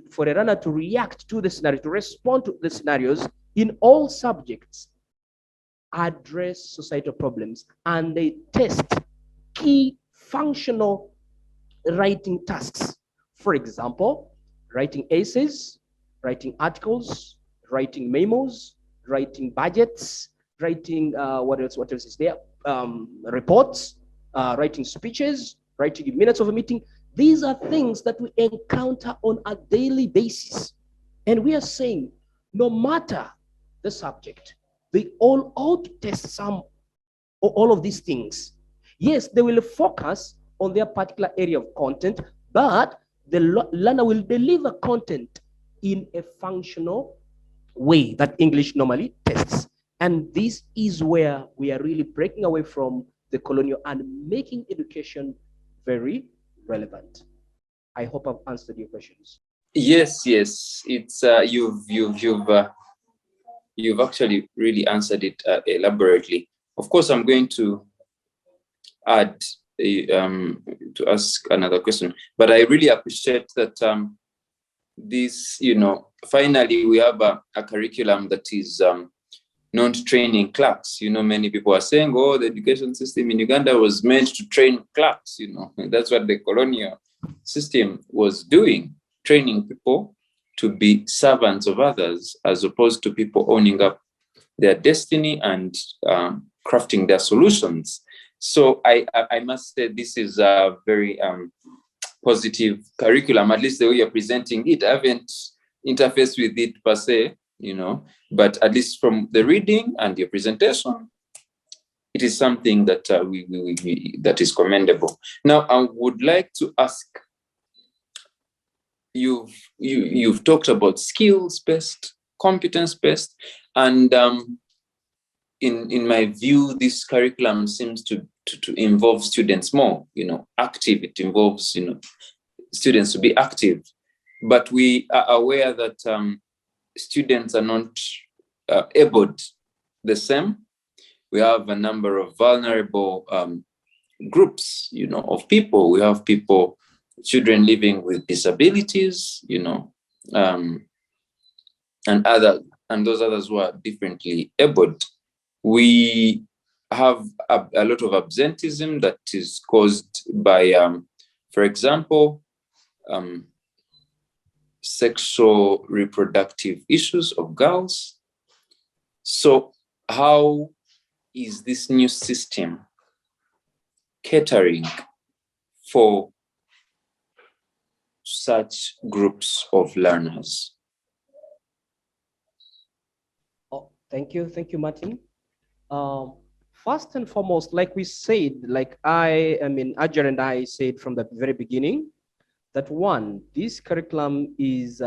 for a runner to react to the scenario, to respond to the scenarios in all subjects, address societal problems, and they test key functional writing tasks. For example, writing essays, writing articles, writing memos, writing budgets, writing what else is there? Reports, writing speeches, writing minutes of a meeting. These are things that we encounter on a daily basis. And we are saying, no matter the subject, they all ought to test some or all of these things. Yes, they will focus on their particular area of content, but the learner will deliver content in a functional way that English normally tests. And this is where we are really breaking away from the colonial and making education very relevant. I hope I've answered your questions. Yes, it's you've actually really answered it elaborately. Of course, I'm going to add to ask another question, but I really appreciate that this, finally we have a curriculum that is not training clerks. Many people are saying, oh, the education system in Uganda was meant to train clerks. That's what the colonial system was doing, training people to be servants of others, as opposed to people owning up their destiny and crafting their solutions. So I must say this is a very positive curriculum, at least the way you're presenting it. I haven't interfaced with it per se, but at least from the reading and your presentation, it is something that that is commendable. Now, I would like to ask, you've talked about skills-based, competence-based, and in my view, this curriculum seems to involve students more, active. It involves, students to be active. But we are aware that students are not abled the same. We have a number of vulnerable groups, of people. We have children living with disabilities, and those others who are differently abled. We have a lot of absenteeism that is caused by, for example, sexual reproductive issues of girls. So how is this new system catering for such groups of learners? Oh, thank you, Martin. First and foremost, like we said, Hajara and I said from the very beginning, that one, this curriculum is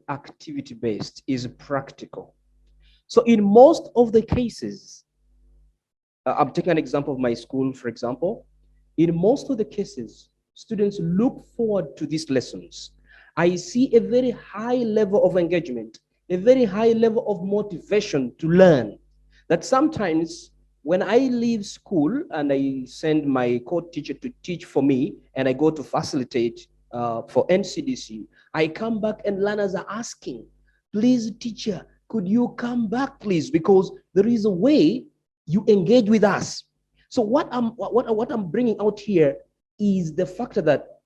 activity-based, is practical. So in most of the cases, I'm taking an example of my school, for example. In most of the cases, students look forward to these lessons. I see a very high level of engagement, a very high level of motivation to learn. That sometimes when I leave school and I send my co-teacher to teach for me and I go to facilitate for NCDC, I come back and learners are asking, please teacher, could you come back please? Because there is a way you engage with us. So what I'm bringing out here is the factor that,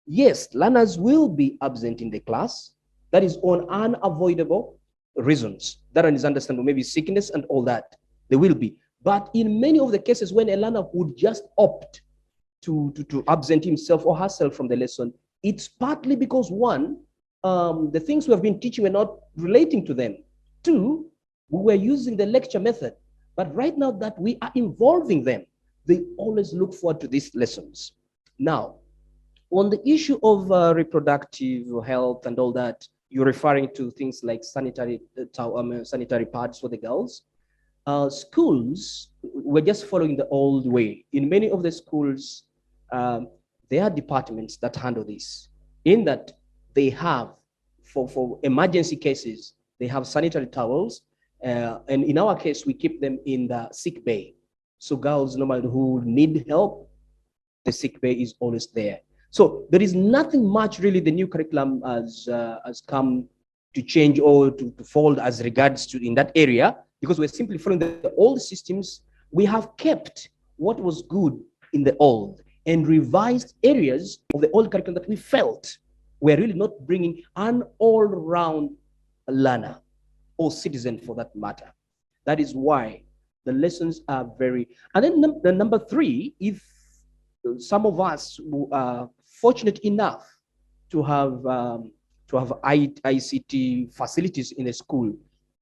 yes, learners will be absent in the class. That is unavoidable. reasons. That one is understandable, maybe sickness and all that. There will be. But in many of the cases when a learner would just opt to absent himself or herself from the lesson, it's partly because one, the things we have been teaching were not relating to them. Two, we were using the lecture method. But right now that we are involving them, they always look forward to these lessons. Now, on the issue of reproductive health and all that, you're referring to things like sanitary pads for the girls. Schools, we're just following the old way. In many of the schools, there are departments that handle this, in that they have, for emergency cases, they have sanitary towels. And in our case, we keep them in the sick bay. So girls normally who need help, the sick bay is always there. So there is nothing much really the new curriculum has come to change or to fold as regards to in that area, because we're simply following the old systems. We have kept what was good in the old and revised areas of the old curriculum that we felt were really not bringing an all-round learner or citizen for that matter. That is why the lessons are very, and then the number three, if some of us who are fortunate enough to have ICT facilities in the school,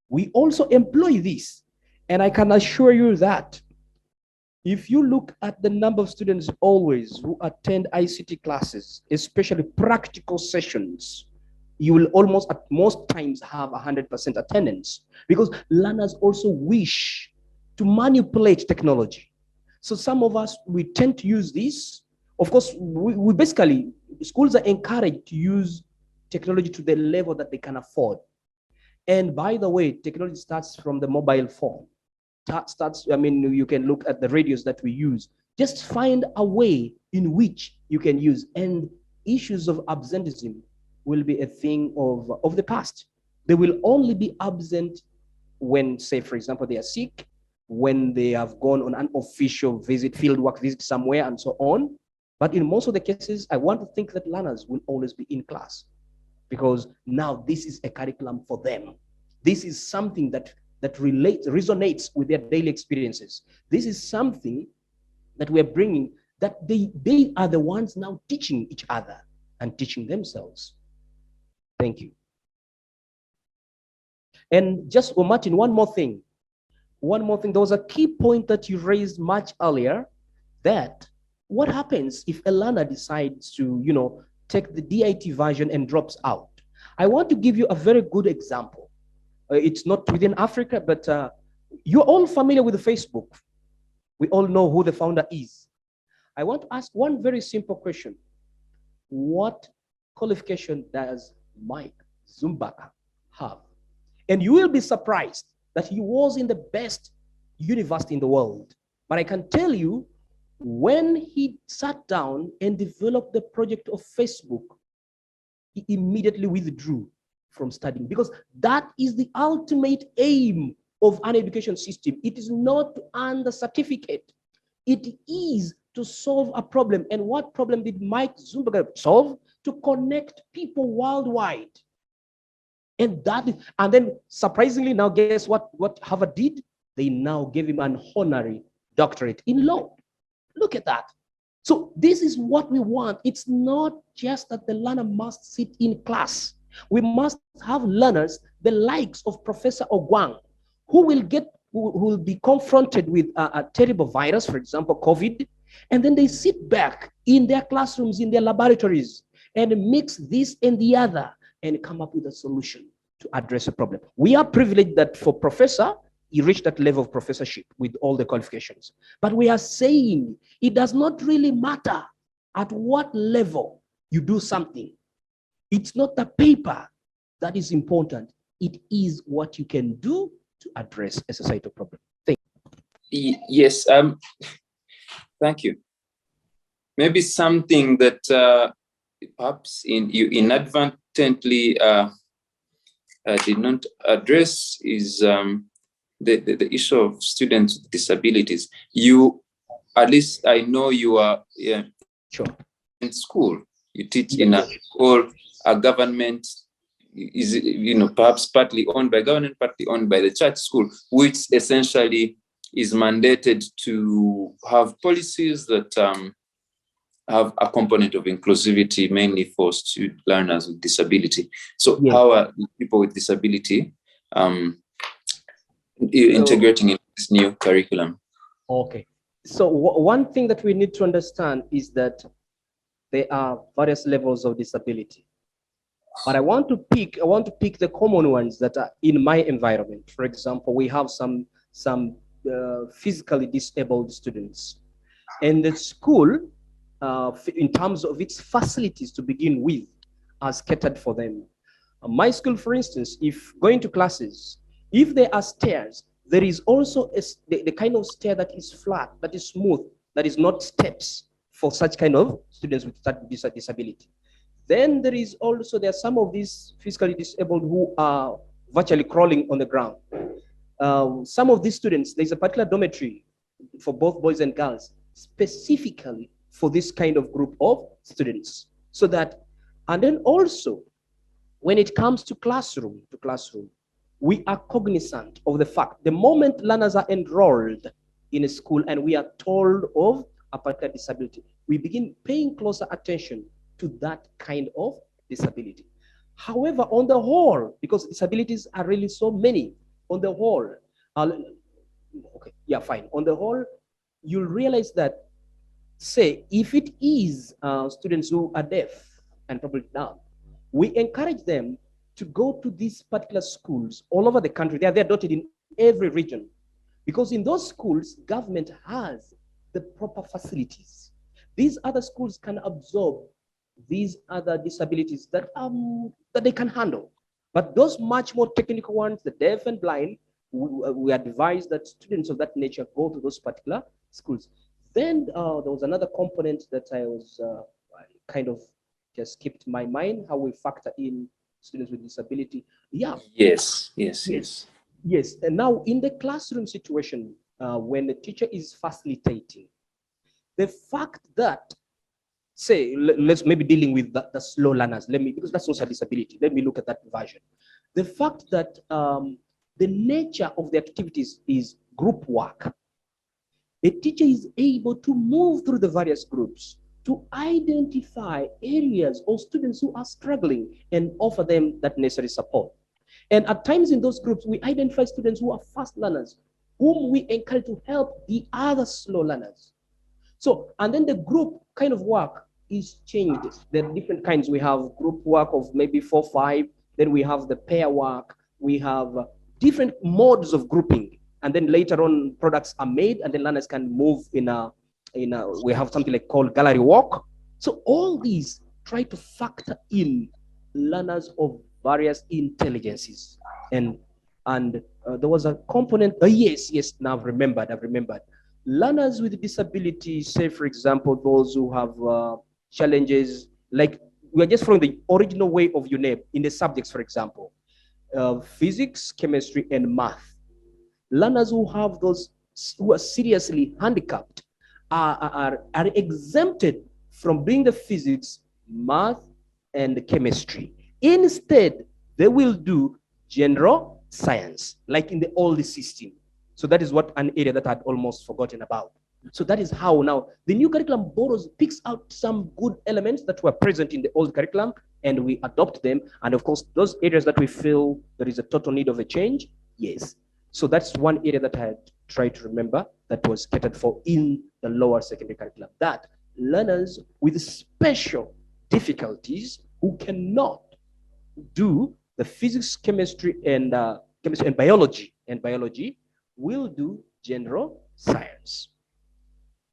we also employ this. And I can assure you that if you look at the number of students always who attend ICT classes, especially practical sessions, you will almost at most times have 100% attendance, because learners also wish to manipulate technology. So some of us, we tend to use this. Of course, we basically, schools are encouraged to use technology to the level that they can afford. And by the way, technology starts from the mobile phone. I mean, you can look at the radios that we use. Just find a way in which you can use, and issues of absenteeism will be a thing of the past. They will only be absent when, say, for example, they are sick, when they have gone on an official visit, fieldwork visit somewhere, and so on. But in most of the cases, I want to think that learners will always be in class, because now this is a curriculum for them. This is something that resonates with their daily experiences. This is something that we're bringing, that they are the ones now teaching each other and teaching themselves. Thank you. And just, Martin, one more thing. There was a key point that you raised much earlier, that what happens if a learner decides to, take the DIT version and drops out? I want to give you a very good example. It's not within Africa, but you're all familiar with Facebook. We all know who the founder is. I want to ask one very simple question. What qualification does Mike Zumbaka have? And you will be surprised that he was in the best university in the world. But I can tell you, when he sat down and developed the project of Facebook, he immediately withdrew from studying, because that is the ultimate aim of an education system. It is not to earn the certificate. It is to solve a problem. And what problem did Mike Zumbaka solve? To connect people worldwide. And then surprisingly, now guess what Harvard did? They now gave him an honorary doctorate in law. Look at that. So this is what we want. It's not just that the learner must sit in class. We must have learners, the likes of Professor Akwang, who will be confronted with a terrible virus, for example, COVID, and then they sit back in their classrooms, in their laboratories, and mix this and the other, and come up with a solution to address a problem. We are privileged that for Professor, he reached that level of professorship with all the qualifications. But we are saying it does not really matter at what level you do something. It's not the paper that is important. It is what you can do to address a societal problem. Thank you. Yes, thank you. Maybe something that perhaps you inadvertently did not address is the issue of students with disabilities. You, at least I know you are sure. in school. You teach in a government is, perhaps partly owned by government, partly owned by the church school, which essentially is mandated to have policies that have a component of inclusivity, mainly for student learners with disability. So how are people with disability integrating in this new curriculum? Okay. So one thing that we need to understand is that there are various levels of disability. But I want to pick the common ones that are in my environment. For example, we have some physically disabled students. And the school, in terms of its facilities to begin with, are catered for them. My school, for instance, if going to classes, if there are stairs, there is also the kind of stair that is flat, that is smooth, that is not steps for such kind of students with such disability. Then there are some of these physically disabled who are virtually crawling on the ground. Some of these students, there's a particular dormitory for both boys and girls, specifically for this kind of group of students. So that, and then also, when it comes to classroom, we are cognizant of the fact, the moment learners are enrolled in a school and we are told of a particular disability, we begin paying closer attention to that kind of disability. However, on the whole, because disabilities are really so many, on the whole, on the whole, you'll realize that, say, if it is students who are deaf and probably dumb, we encourage them to go to these particular schools all over the country. They're dotted in every region, because in those schools, government has the proper facilities. These other schools can absorb these other disabilities that they can handle. But those much more technical ones, the deaf and blind, we advise that students of that nature go to those particular schools. Then there was another component that I was kind of just skipped my mind, how we factor in students with disability. Yes. And now in the classroom situation, when the teacher is facilitating, the fact that, say, let's maybe dealing with the slow learners, because that's also a disability, let me look at that version. The fact that the nature of the activities is group work. A teacher is able to move through the various groups to identify areas or students who are struggling and offer them that necessary support. And at times in those groups, we identify students who are fast learners, whom we encourage to help the other slow learners. So, and then the group kind of work is changed. There are different kinds. We have group work of maybe 4, 5. Then we have the pair work. We have different modes of grouping. And then later on, products are made, and then learners can move we have something like called gallery walk. So all these try to factor in learners of various intelligences. And there was a component, yes, now I've remembered. Learners with disabilities, say for example, those who have challenges, like we're just following the original way of UNEB in the subjects, for example, physics, chemistry, and math. Learners who have those, who are seriously handicapped, are exempted from doing the physics, math, and chemistry. Instead, they will do general science, like in the old system. So that is what an area that I'd almost forgotten about. So that is how now the new curriculum picks out some good elements that were present in the old curriculum, and we adopt them. And of course, those areas that we feel there is a total need of a change, yes. So that's one area that I had tried to remember that was catered for in the lower secondary curriculum, that learners with special difficulties who cannot do the physics, chemistry, and biology will do general science.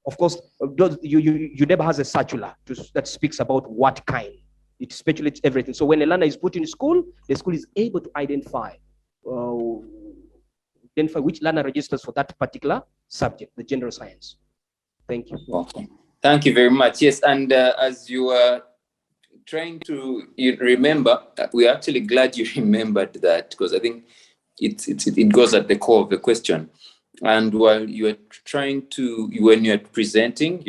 Of course, UNEB has a circular that speaks about what kind. It speculates everything. So when a learner is put in school, the school is able to identify which learner registers for that particular subject, the general science. Thank you. Welcome. Thank you very much. Yes, and as you are trying to remember, we're actually glad you remembered that, because I think it goes at the core of the question. And while you are trying to, when you're presenting,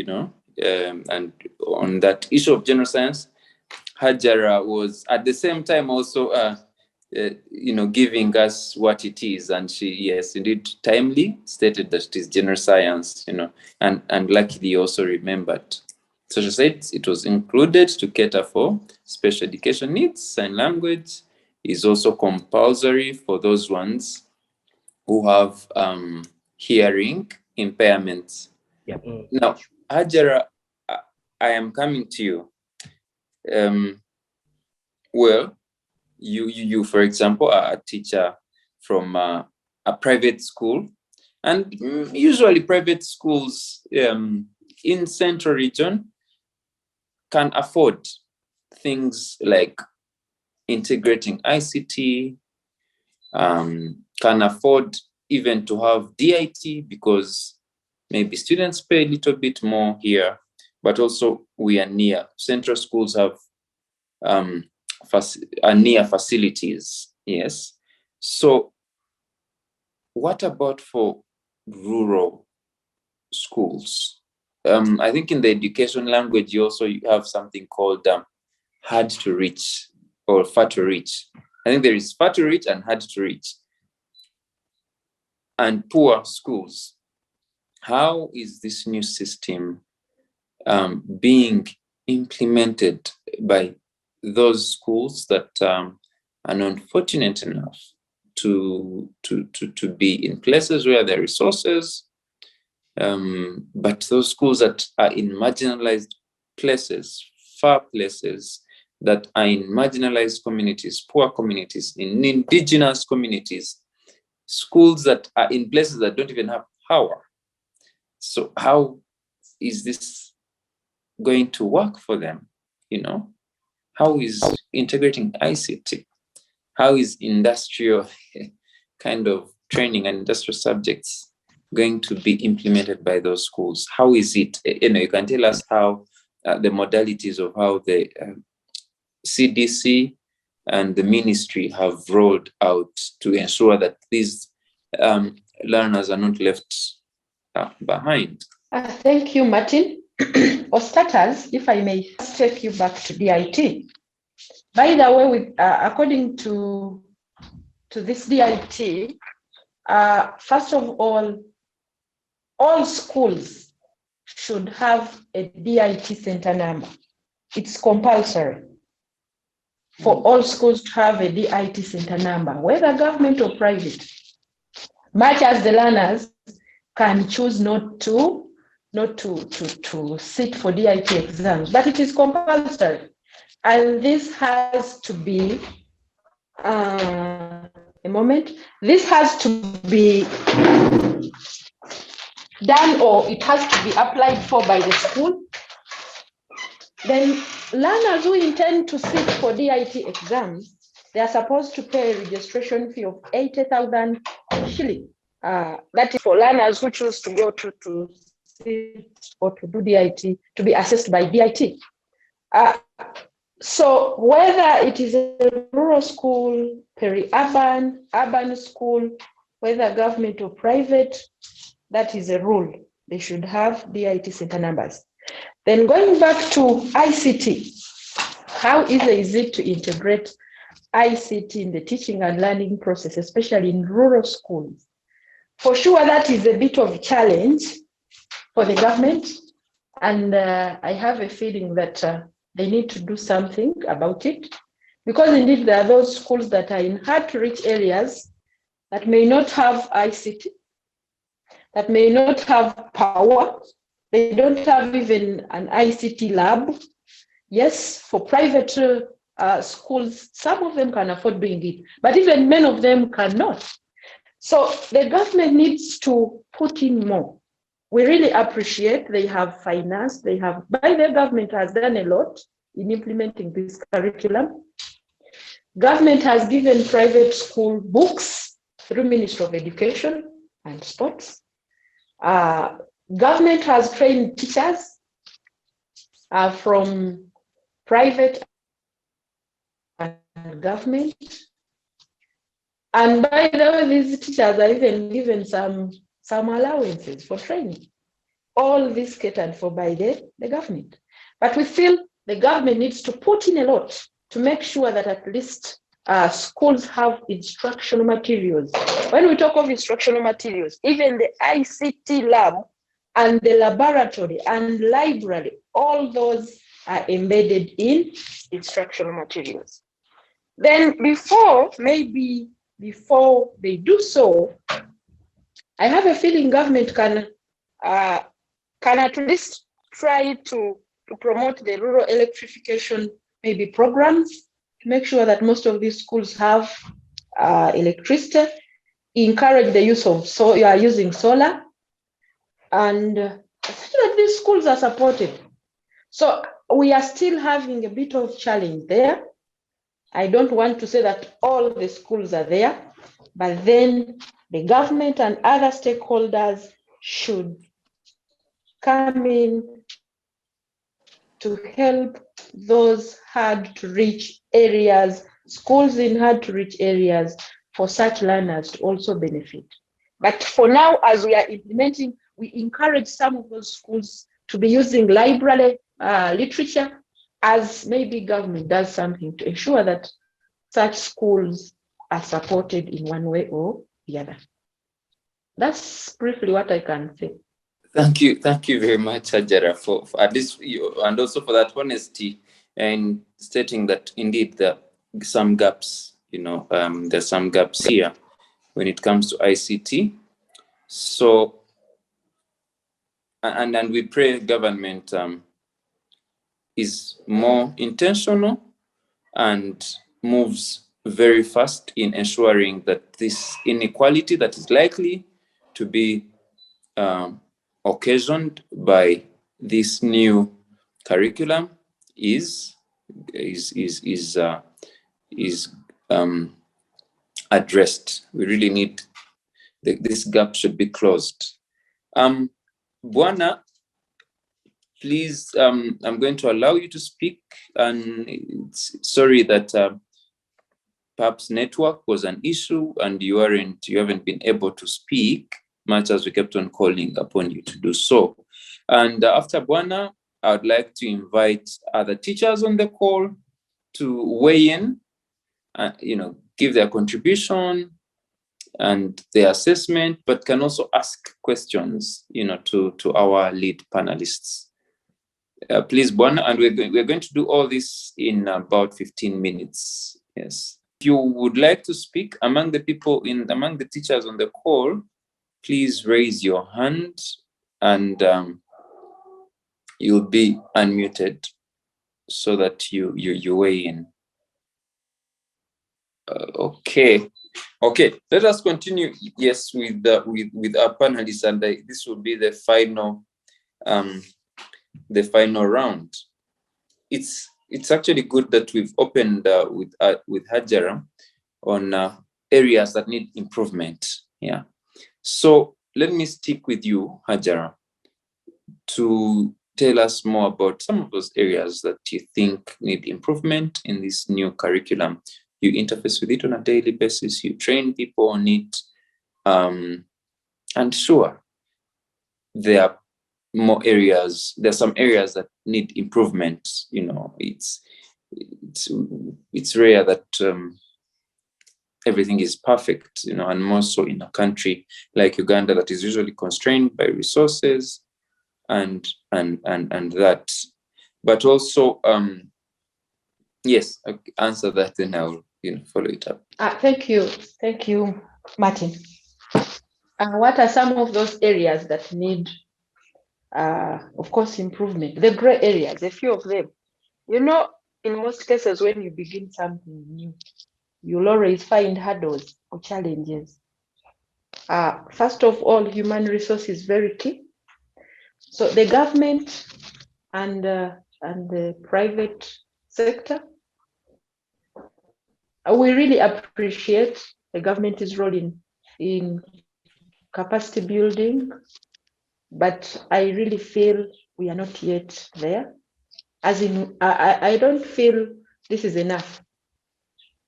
and on that issue of general science, Hajara was at the same time also, giving us what it is. And she, yes, indeed, timely stated that it is general science, and luckily also remembered. So she said it was included to cater for special education needs. Sign language is also compulsory for those ones who have hearing impairments. Yeah. Now, Hajara, I am coming to you. Well, you, for example, are a teacher from a private school, and usually private schools in Central Region can afford things like integrating ICT, can afford even to have DIT because maybe students pay a little bit more here, but also we are near. Central schools have are near facilities, yes. So what about for rural schools? I think in the education language, you have something called hard to reach or far to reach. I think there is far to reach and hard to reach. And poor schools. How is this new system being implemented by those schools that are not fortunate enough to be in places where there are resources, but those schools that are in marginalized places, far places, that are in marginalized communities, poor communities, in indigenous communities, schools that are in places that don't even have power. So how is this going to work for them? How is integrating ICT? How is industrial kind of training and industrial subjects going to be implemented by those schools? How is it? You can tell us how the modalities of how the CDC and the ministry have rolled out to ensure that these learners are not left behind. Thank you, Martin. For starters, if I may take you back to DIT. By the way, according to this DIT, first of all schools should have a DIT center number. It's compulsory for all schools to have a DIT center number, whether government or private, much as the learners can choose not to sit for DIT exams, but it is compulsory. And this has to be, this has to be done, or it has to be applied for by the school. Then learners who intend to sit for DIT exams, they are supposed to pay a registration fee of 80,000 shillings. That is for learners who choose to go to sit or to do DIT, to be assessed by DIT. So whether it is a rural school, peri-urban, urban school, whether government or private, that is a rule. They should have DIT center numbers. Then going back to ICT, how easy is it to integrate ICT in the teaching and learning process, especially in rural schools? For sure, that is a bit of a challenge for the government. And I have a feeling that they need to do something about it, because indeed there are those schools that are in hard to reach areas that may not have ICT, that may not have power. They don't have even an ICT lab. Yes, for private schools, some of them can afford doing it, but even many of them cannot. So the government needs to put in more. We really appreciate they have finance, the government has done a lot in implementing this curriculum. Government has given private school books through Ministry of Education and Sports. Government has trained teachers from private and government. And by the way, these teachers are even given some allowances for training. All this catered for by the government. But we feel the government needs to put in a lot to make sure that at least schools have instructional materials. When we talk of instructional materials, even the ICT lab and the laboratory and library, all those are embedded in instructional materials. Then before they do so, I have a feeling government can at least try to promote the rural electrification maybe programs, to make sure that most of these schools have electricity, encourage the use of using solar, and that these schools are supported. So we are still having a bit of challenge there. I don't want to say that all the schools are there, but then the government and other stakeholders should come in to help those hard to reach areas, schools in hard to reach areas, for such learners to also benefit. But for now, as we are implementing, we encourage some of those schools to be using library literature, as maybe government does something to ensure that such schools are supported in one way or the other. That's briefly what I can say. Thank you very much, Hajara, for at least you, and also for that honesty and stating that indeed there are some gaps. There's some gaps here when it comes to ICT. So, and we pray government is more intentional and moves very fast in ensuring that this inequality that is likely to be occasioned by this new curriculum is addressed. We really need this gap should be closed. Bwana, please, I'm going to allow you to speak, and sorry that perhaps network was an issue and you haven't been able to speak much as we kept on calling upon you to do so. And after Bwana, I would like to invite other teachers on the call to weigh in, give their contribution and their assessment, but can also ask questions, to our lead panelists. Please, Bwana, and we're going to do all this in about 15 minutes. Yes. If you would like to speak among the teachers on the call, please raise your hand and you'll be unmuted so that you weigh in. Okay. Let us continue. Yes, with our panelists, and this will be the final round. It's actually good that we've opened with Hajara on areas that need improvement. Yeah. So let me stick with you, Hajara, to tell us more about some of those areas that you think need improvement in this new curriculum. You interface with it on a daily basis, you train people on it, and sure, there are more areas. There are some areas that need improvement. It's rare that everything is perfect, and more so in a country like Uganda that is usually constrained by resources and that. But also, yes, I'll answer that, and I'll follow it up. Thank you, Martin. What are some of those areas that need, of course, improvement? The gray areas, a few of them. In most cases, when you begin something new, you'll always find hurdles or challenges. First of all, human resource is very key. So the government and the private sector, we really appreciate the government's role in capacity building, but I really feel we are not yet there. As in, I don't feel this is enough.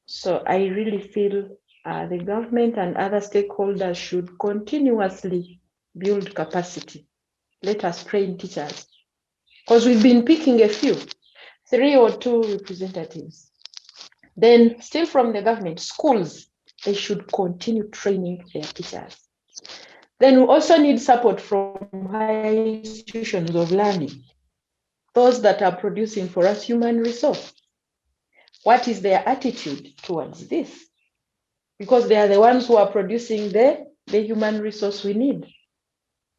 So I really feel the government and other stakeholders should continuously build capacity. Let us train teachers, because we've been picking a few. 3 or 2 representatives. Then still from the government, schools, they should continue training their teachers. Then we also need support from higher institutions of learning, those that are producing for us human resource. What is their attitude towards this? Because they are the ones who are producing the human resource we need.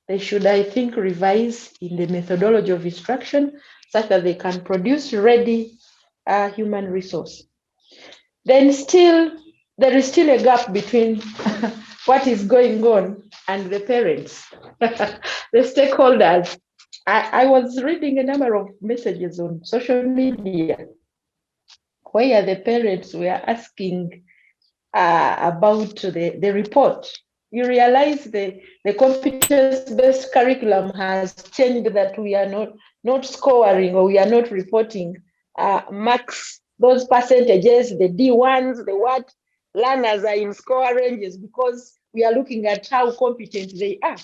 They should, I think, revise in the methodology of instruction such that they can produce ready human resource. Then there is still a gap between what is going on and the parents, the stakeholders. I was reading a number of messages on social media where the parents were asking about the report. You realize the competence-based curriculum has changed, that we are not scoring, or we are not reporting marks, those percentages, the D1s, the what learners are in score ranges, because we are looking at how competent they are.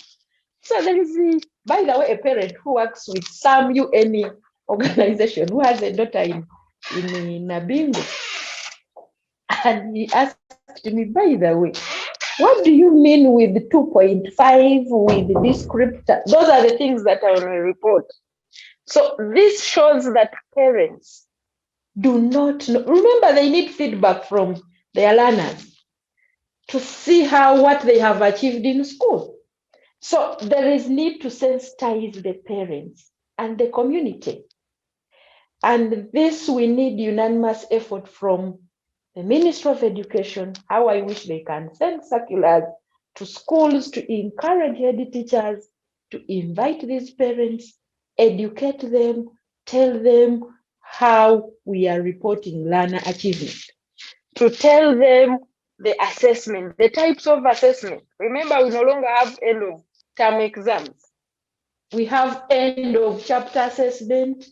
So there is, by the way, a parent who works with some UN organization who has a daughter in Nabingo. And he asked me, by the way, what do you mean with 2.5, with the descriptor? Those are the things that are on a report. So this shows that parents do not know. Remember, they need feedback from their learners to see what they have achieved in school. So there is need to sensitize the parents and the community. And this, we need unanimous effort from the Ministry of Education. How I wish they can send circulars to schools to encourage head teachers to invite these parents, educate them, tell them how we are reporting learner achievement, to tell them the assessment, the types of assessment. Remember, we no longer have end of term exams. We have end of chapter assessment,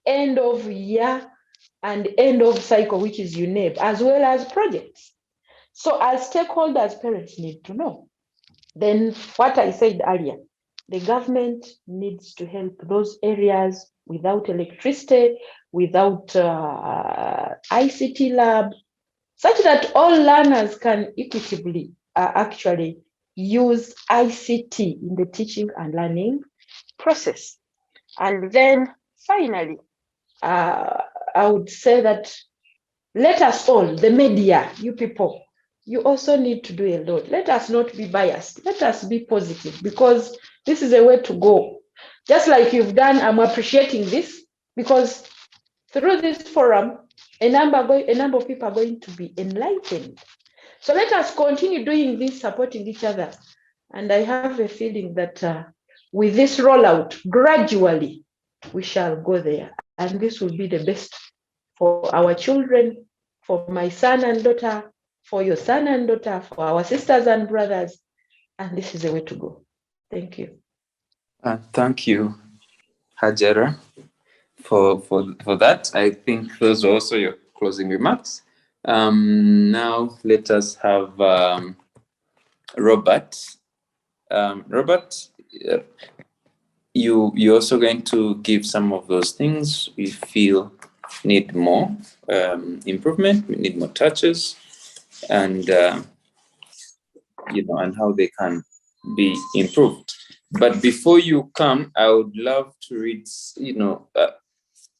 end of year, and end of cycle, which is UNEB, as well as projects. So as stakeholders, parents need to know. Then what I said earlier, the government needs to help those areas without electricity, without ICT lab, such that all learners can equitably actually use ICT in the teaching and learning process. And then finally, I would say that let us all, the media, you people, you also need to do a lot. Let us not be biased. Let us be positive, because this is a way to go. Just like you've done, I'm appreciating this, because through this forum, a number of people are going to be enlightened. So let us continue doing this, supporting each other. And I have a feeling that with this rollout, gradually, we shall go there. And this will be the best for our children, for my son and daughter, for your son and daughter, for our sisters and brothers. And this is the way to go. Thank you. Thank you, Hajara, for that. I think those are also your closing remarks. Now let us have Robert. Robert, you're also going to give some of those things we feel need more improvement, we need more touches, and and how they can be improved. But before you come, I would love to read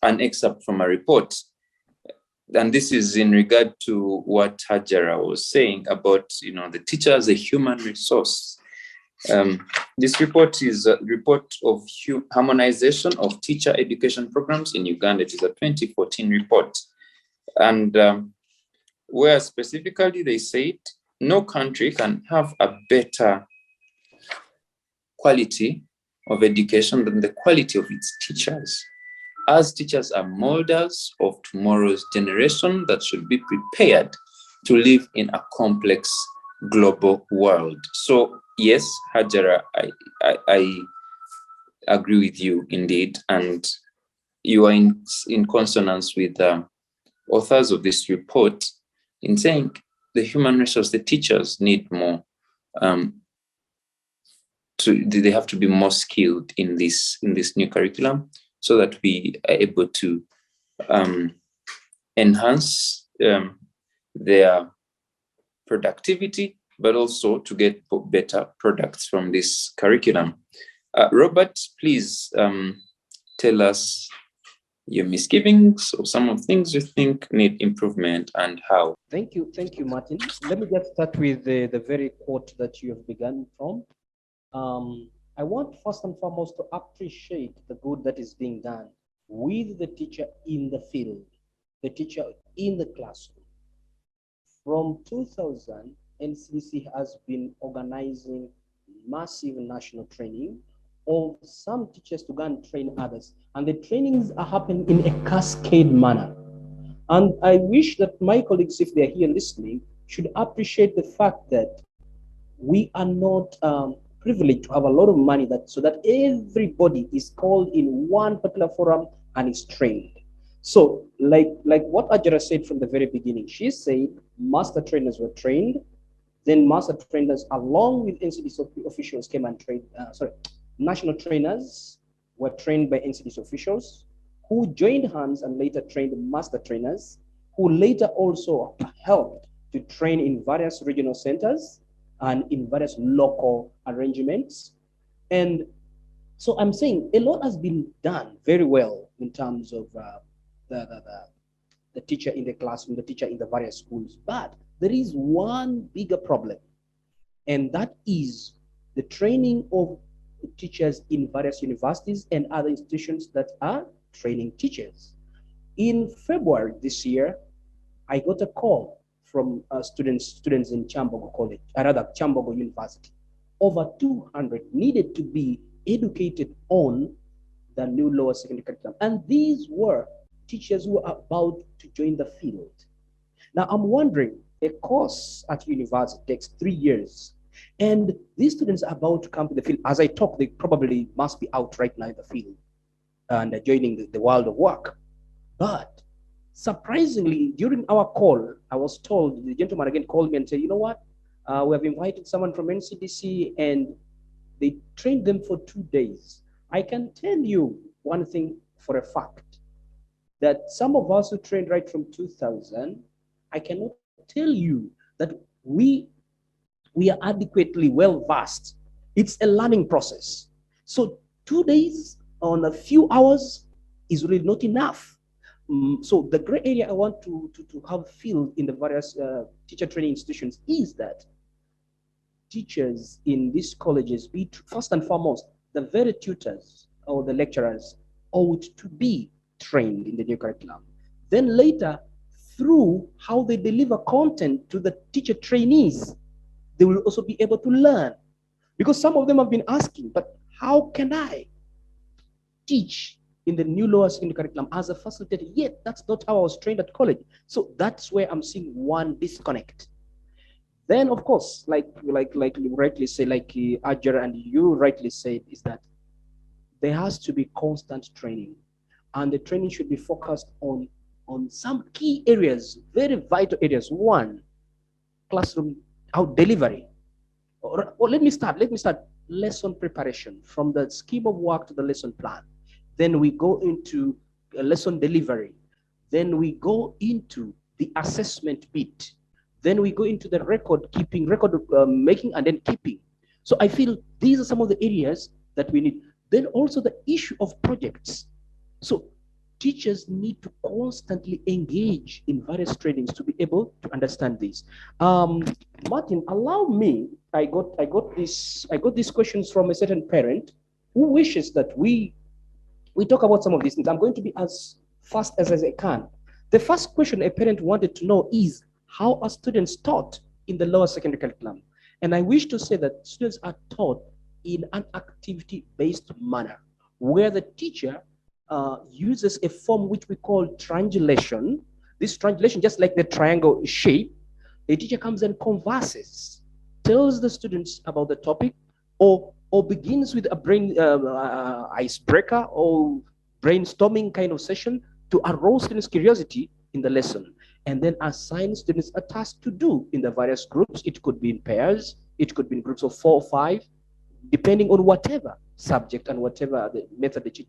an excerpt from a report, and this is in regard to what Hajara was saying about the teacher as a human resource. This report is a report of harmonization of teacher education programs in Uganda. It is a 2014 report. And where specifically they said no country can have a better quality of education than the quality of its teachers, as teachers are molders of tomorrow's generation that should be prepared to live in a complex global world. So yes, Hajara, I agree with you indeed, and you are in consonance with the authors of this report in saying the human resource, the teachers need more. They have to be more skilled in this new curriculum, so that we are able to enhance their productivity, but also to get better products from this curriculum. Robert, please tell us your misgivings or some of things you think need improvement and how. Thank you, Martin. Let me just start with the very quote that you have begun from. I want first and foremost to appreciate the good that is being done with the teacher in the field, the teacher in the classroom. From 2000, NCDC has been organizing massive national training of some teachers to go and train others. And the trainings are happening in a cascade manner. And I wish that my colleagues, if they're here listening, should appreciate the fact that we are not privileged to have a lot of money so that everybody is called in one particular forum and is trained. So like what Hajara said from the very beginning, she said master trainers were trained, then master trainers along with NCDC officials came and trained, national trainers were trained by NCDC officials who joined hands and later trained master trainers who later also helped to train in various regional centers and in various local arrangements. And so I'm saying a lot has been done very well in terms of the teacher in the classroom, the teacher in the various schools. But there is one bigger problem, and that is the training of teachers in various universities and other institutions that are training teachers. In February this year, I got a call from students in Chambogo College, or rather Chambogo University. Over 200 needed to be educated on the new lower secondary curriculum. And these were teachers who were about to join the field. Now I'm wondering, a course at university takes 3 years, and these students are about to come to the field. As I talk, they probably must be out right now in the field and joining the world of work. But surprisingly, during our call, I was told, the gentleman again called me and said, you know what, we have invited someone from NCDC and they trained them for 2 days. I can tell you one thing for a fact, that some of us who trained right from 2000, I cannot tell you that we are adequately well versed. It's a learning process. So 2 days on a few hours is really not enough. So the gray area I want to have filled in the various teacher training institutions is that teachers in these colleges, be first and foremost, the very tutors or the lecturers ought to be trained in the new curriculum. Then later, through how they deliver content to the teacher trainees, they will also be able to learn. Because some of them have been asking, but how can I teach in the new lower secondary curriculum as a facilitator? Yet that's not how I was trained at college. So that's where I'm seeing one disconnect. Then of course, like you rightly say, like Hajara and you rightly said, is that there has to be constant training, and the training should be focused on some key areas, very vital areas. One, classroom delivery. Or let me start lesson preparation, from the scheme of work to the lesson plan. Then we go into lesson delivery. Then we go into the assessment bit. Then we go into the record making and then keeping. So I feel these are some of the areas that we need. Then also the issue of projects. So teachers need to constantly engage in various trainings to be able to understand this. Martin, allow me, I got these questions from a certain parent who wishes that we talk about some of these things. I'm going to be as fast as I can. The first question a parent wanted to know is, how are students taught in the lower secondary curriculum? And I wish to say that students are taught in an activity-based manner, where the teacher uses a form which we call triangulation. This triangulation, just like the triangle shape, the teacher comes and converses, tells the students about the topic, or begins with a brain icebreaker or brainstorming kind of session to arouse students' curiosity in the lesson, and then assign students a task to do in the various groups. It could be in pairs, it could be in groups of 4 or 5, depending on whatever subject and whatever the method that it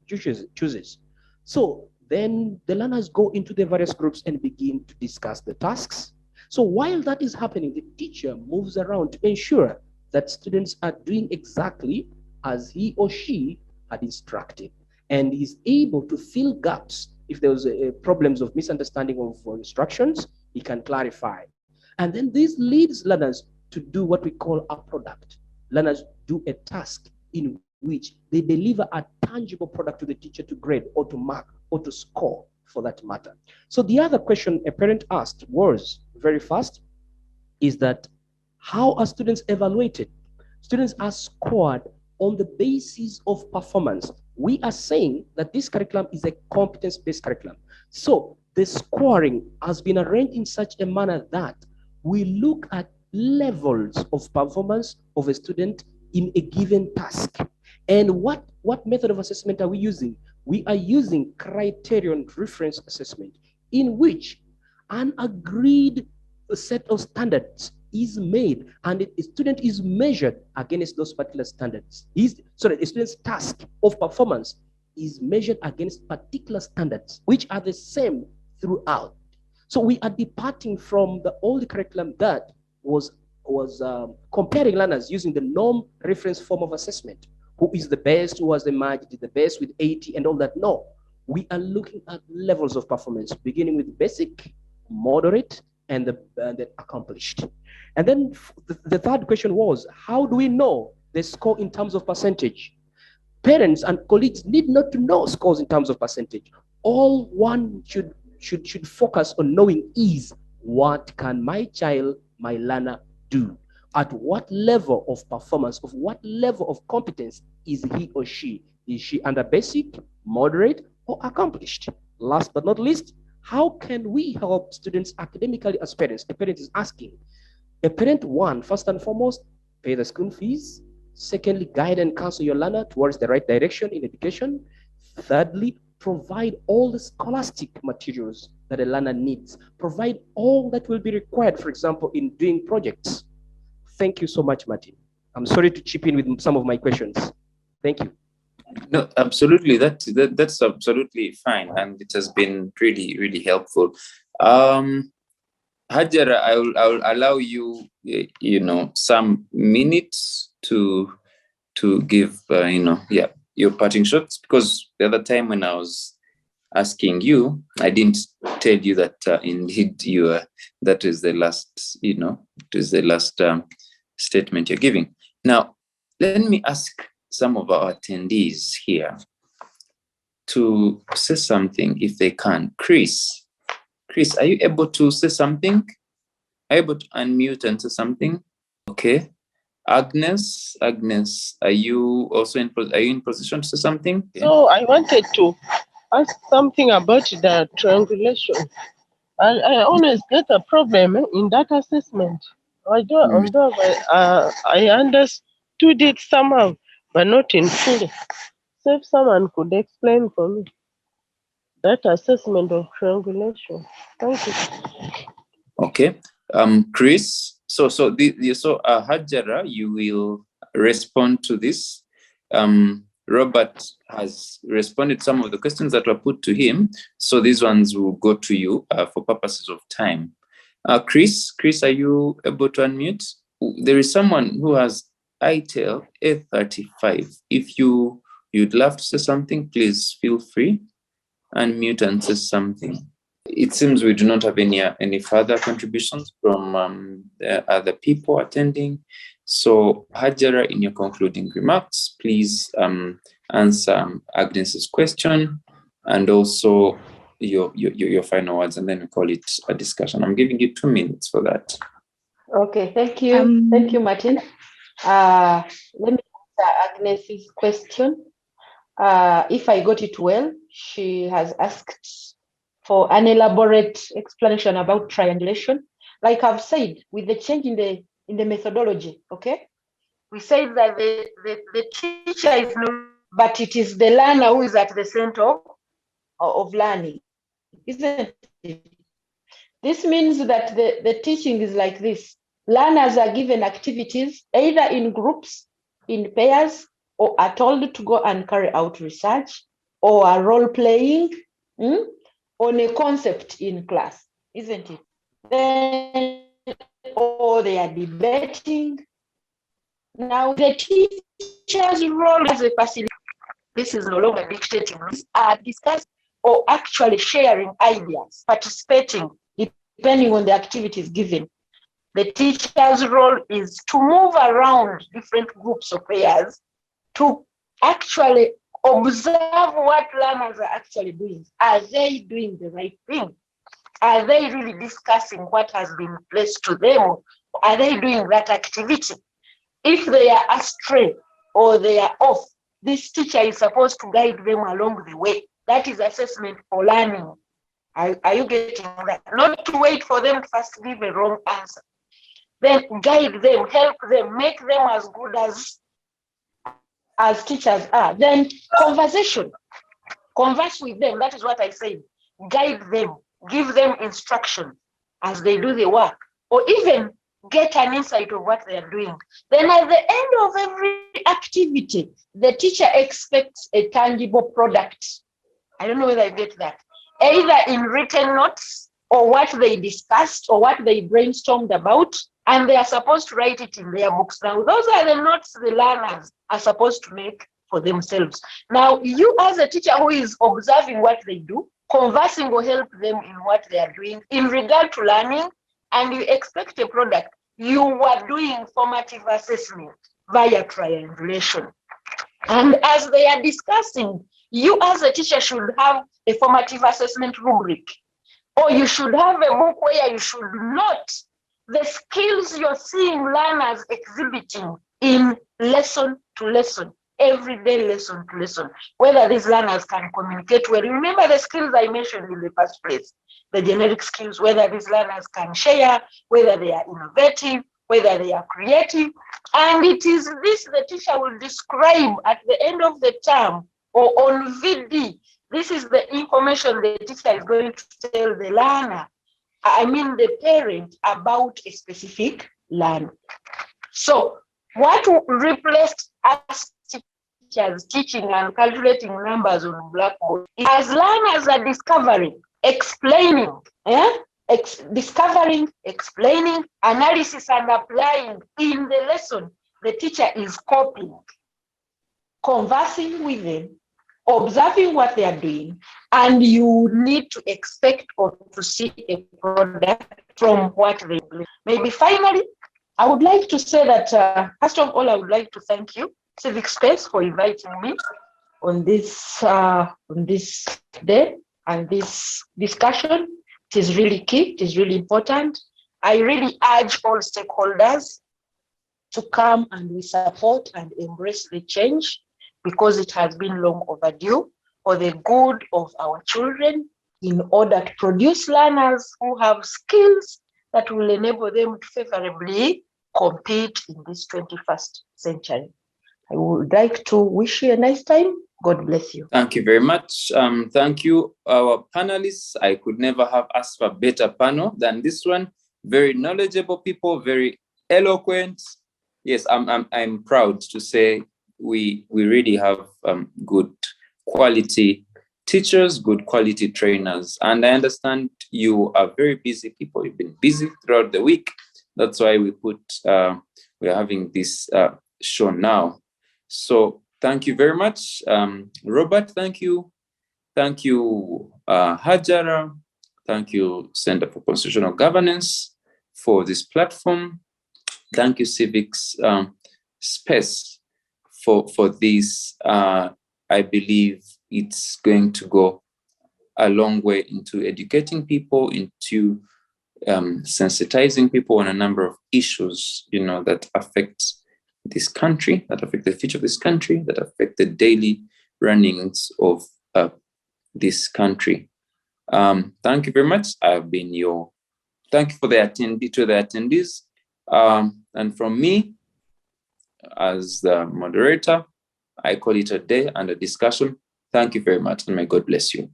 chooses. So Then the learners go into the various groups and begin to discuss the tasks. So while that is happening, the teacher moves around to ensure that students are doing exactly as he or she had instructed, and is able to fill gaps. If there was problems of misunderstanding of instructions, he can clarify. And then this leads learners to do what we call a product. Learners do a task in which they deliver a tangible product to the teacher to grade or to mark or to score, for that matter. So the other question a parent asked was, very fast, is that how are students evaluated? Students are scored on the basis of performance. We are saying that this curriculum is a competence-based curriculum. So the scoring has been arranged in such a manner that we look at levels of performance of a student in a given task. And what method of assessment are we using? We are using criterion reference assessment, in which an agreed set of standards is made and a student is measured against those particular standards. A student's task of performance is measured against particular standards, which are the same throughout. So we are departing from the old curriculum that was comparing learners using the norm reference form of assessment. Who is the best, who was the mark, did the best with 80 and all that? No, we are looking at levels of performance, beginning with basic, moderate, and the accomplished. And then the third question was, how do we know the score in terms of percentage? Parents and colleagues need not to know scores in terms of percentage. All one should focus on knowing is, what can my child, my learner, do? At what level of performance, of what level of competence is he or she? Is she under basic, moderate, or accomplished? Last but not least, how can we help students academically as parents? A parent is asking. A parent, one, first and foremost, pay the school fees. Secondly, guide and counsel your learner towards the right direction in education. Thirdly, provide all the scholastic materials that a learner needs. Provide all that will be required, for example, in doing projects. Thank you so much, Martin. I'm sorry to chip in with some of my questions. Thank you. No, absolutely. That's absolutely fine, and it has been really, really helpful. Hajara, I will allow you, some minutes to give, your parting shots, because the other time when I was asking you, I didn't tell you that indeed that is the last, statement you're giving. Now, let me ask some of our attendees here to say something if they can. Chris, are you able to say something? Are you able to unmute and say something? Okay. Agnes, are you also in position to say something? Okay. So I wanted to ask something about the triangulation. I always get a problem in that assessment. Although I understood it somehow, but not in full. So if someone could explain for me that assessment of triangulation. Thank you. Okay. Chris, so Hajara, you will respond to this. Robert has responded to some of the questions that were put to him, so these ones will go to you for purposes of time. Chris, are you able to unmute? There is someone who has ITEL A35. If you'd love to say something, please feel free, unmute and say something. It seems we do not have any further contributions from the other people attending. So, Hajara, in your concluding remarks, please answer Agnes's question and also your final words, and then we call it a discussion. I'm giving you 2 minutes for that. Okay, thank you. Thank you, Martin. Let me answer Agnes's question. If I got it well, she has asked for an elaborate explanation about triangulation. Like I've said, with the change in the methodology, okay? We say that the teacher is not, but it is the learner who is at the center of learning, isn't it? This means that the teaching is like this. Learners are given activities either in groups, in pairs, or are told to go and carry out research, or are role playing, on a concept in class, isn't it? Then, or they are debating. Now, the teacher's role as a facilitator, this is no longer dictating, these are discussing or actually sharing ideas, participating, depending on the activities given. The teacher's role is to move around different groups of players to actually observe what learners are actually doing. Are they doing the right thing? Are they really discussing what has been placed to them? Are they doing that activity? If they are astray or they are off, this teacher is supposed to guide them along the way. That is assessment for learning. Are you getting that? Not to wait for them to first give a wrong answer. Then guide them, help them, make them as good as teachers are. Then conversation. Converse with them. That is what I said. Guide them, give them instruction as they do the work, or even get an insight of what they are doing. Then at the end of every activity, the teacher expects a tangible product. I don't know whether I get that. Either in written notes or what they discussed or what they brainstormed about, and they are supposed to write it in their books. Now, those are the notes the learners are supposed to make for themselves. Now, you as a teacher who is observing what they do, conversing will help them in what they are doing in regard to learning, and you expect a product. You are doing formative assessment via triangulation. And as they are discussing, you as a teacher should have a formative assessment rubric, or you should have a book where you should note the skills you're seeing learners exhibiting in lesson to lesson, everyday lesson to lesson, whether these learners can communicate well. Remember the skills I mentioned in the first place, the generic skills, whether these learners can share, whether they are innovative, whether they are creative. And it is this the teacher will describe at the end of the term or on VD. This is the information the teacher is going to tell the learner, I mean the parent, about a specific learner. So what replaced us teachers teaching and calculating numbers on blackboard, as learners are discovering, explaining, discovering, explaining, analysis and applying in the lesson, the teacher is copying, conversing with them, observing what they are doing, and you need to expect or to see a product from what they do. Maybe finally, I would like to say that, first of all, I would like to thank you, Civic Space, for inviting me on this day and this discussion. It is really key, it is really important. I really urge all stakeholders to come and we support and embrace the change, because it has been long overdue for the good of our children, in order to produce learners who have skills that will enable them to favorably compete in this 21st century. I would like to wish you a nice time. God bless you. Thank you very much. Thank you, our panelists. I could never have asked for a better panel than this one. Very knowledgeable people, very eloquent. Yes, I'm proud to say we really have good quality teachers, good quality trainers. And I understand you are very busy people. You've been busy throughout the week. That's why we're having this show now. So thank you very much. Robert, thank you. Thank you, Hajara. Thank you, Center for Constitutional Governance, for this platform. Thank you, Civics Space, for this. I believe it's going to go a long way into educating people, into sensitizing people on a number of issues, that affect this country, that affect the future of this country, that affect the daily runnings of this country. Thank you very much. I've been thank you for the attendees. And from me, as the moderator, I call it a day and a discussion. Thank you very much, and may God bless you.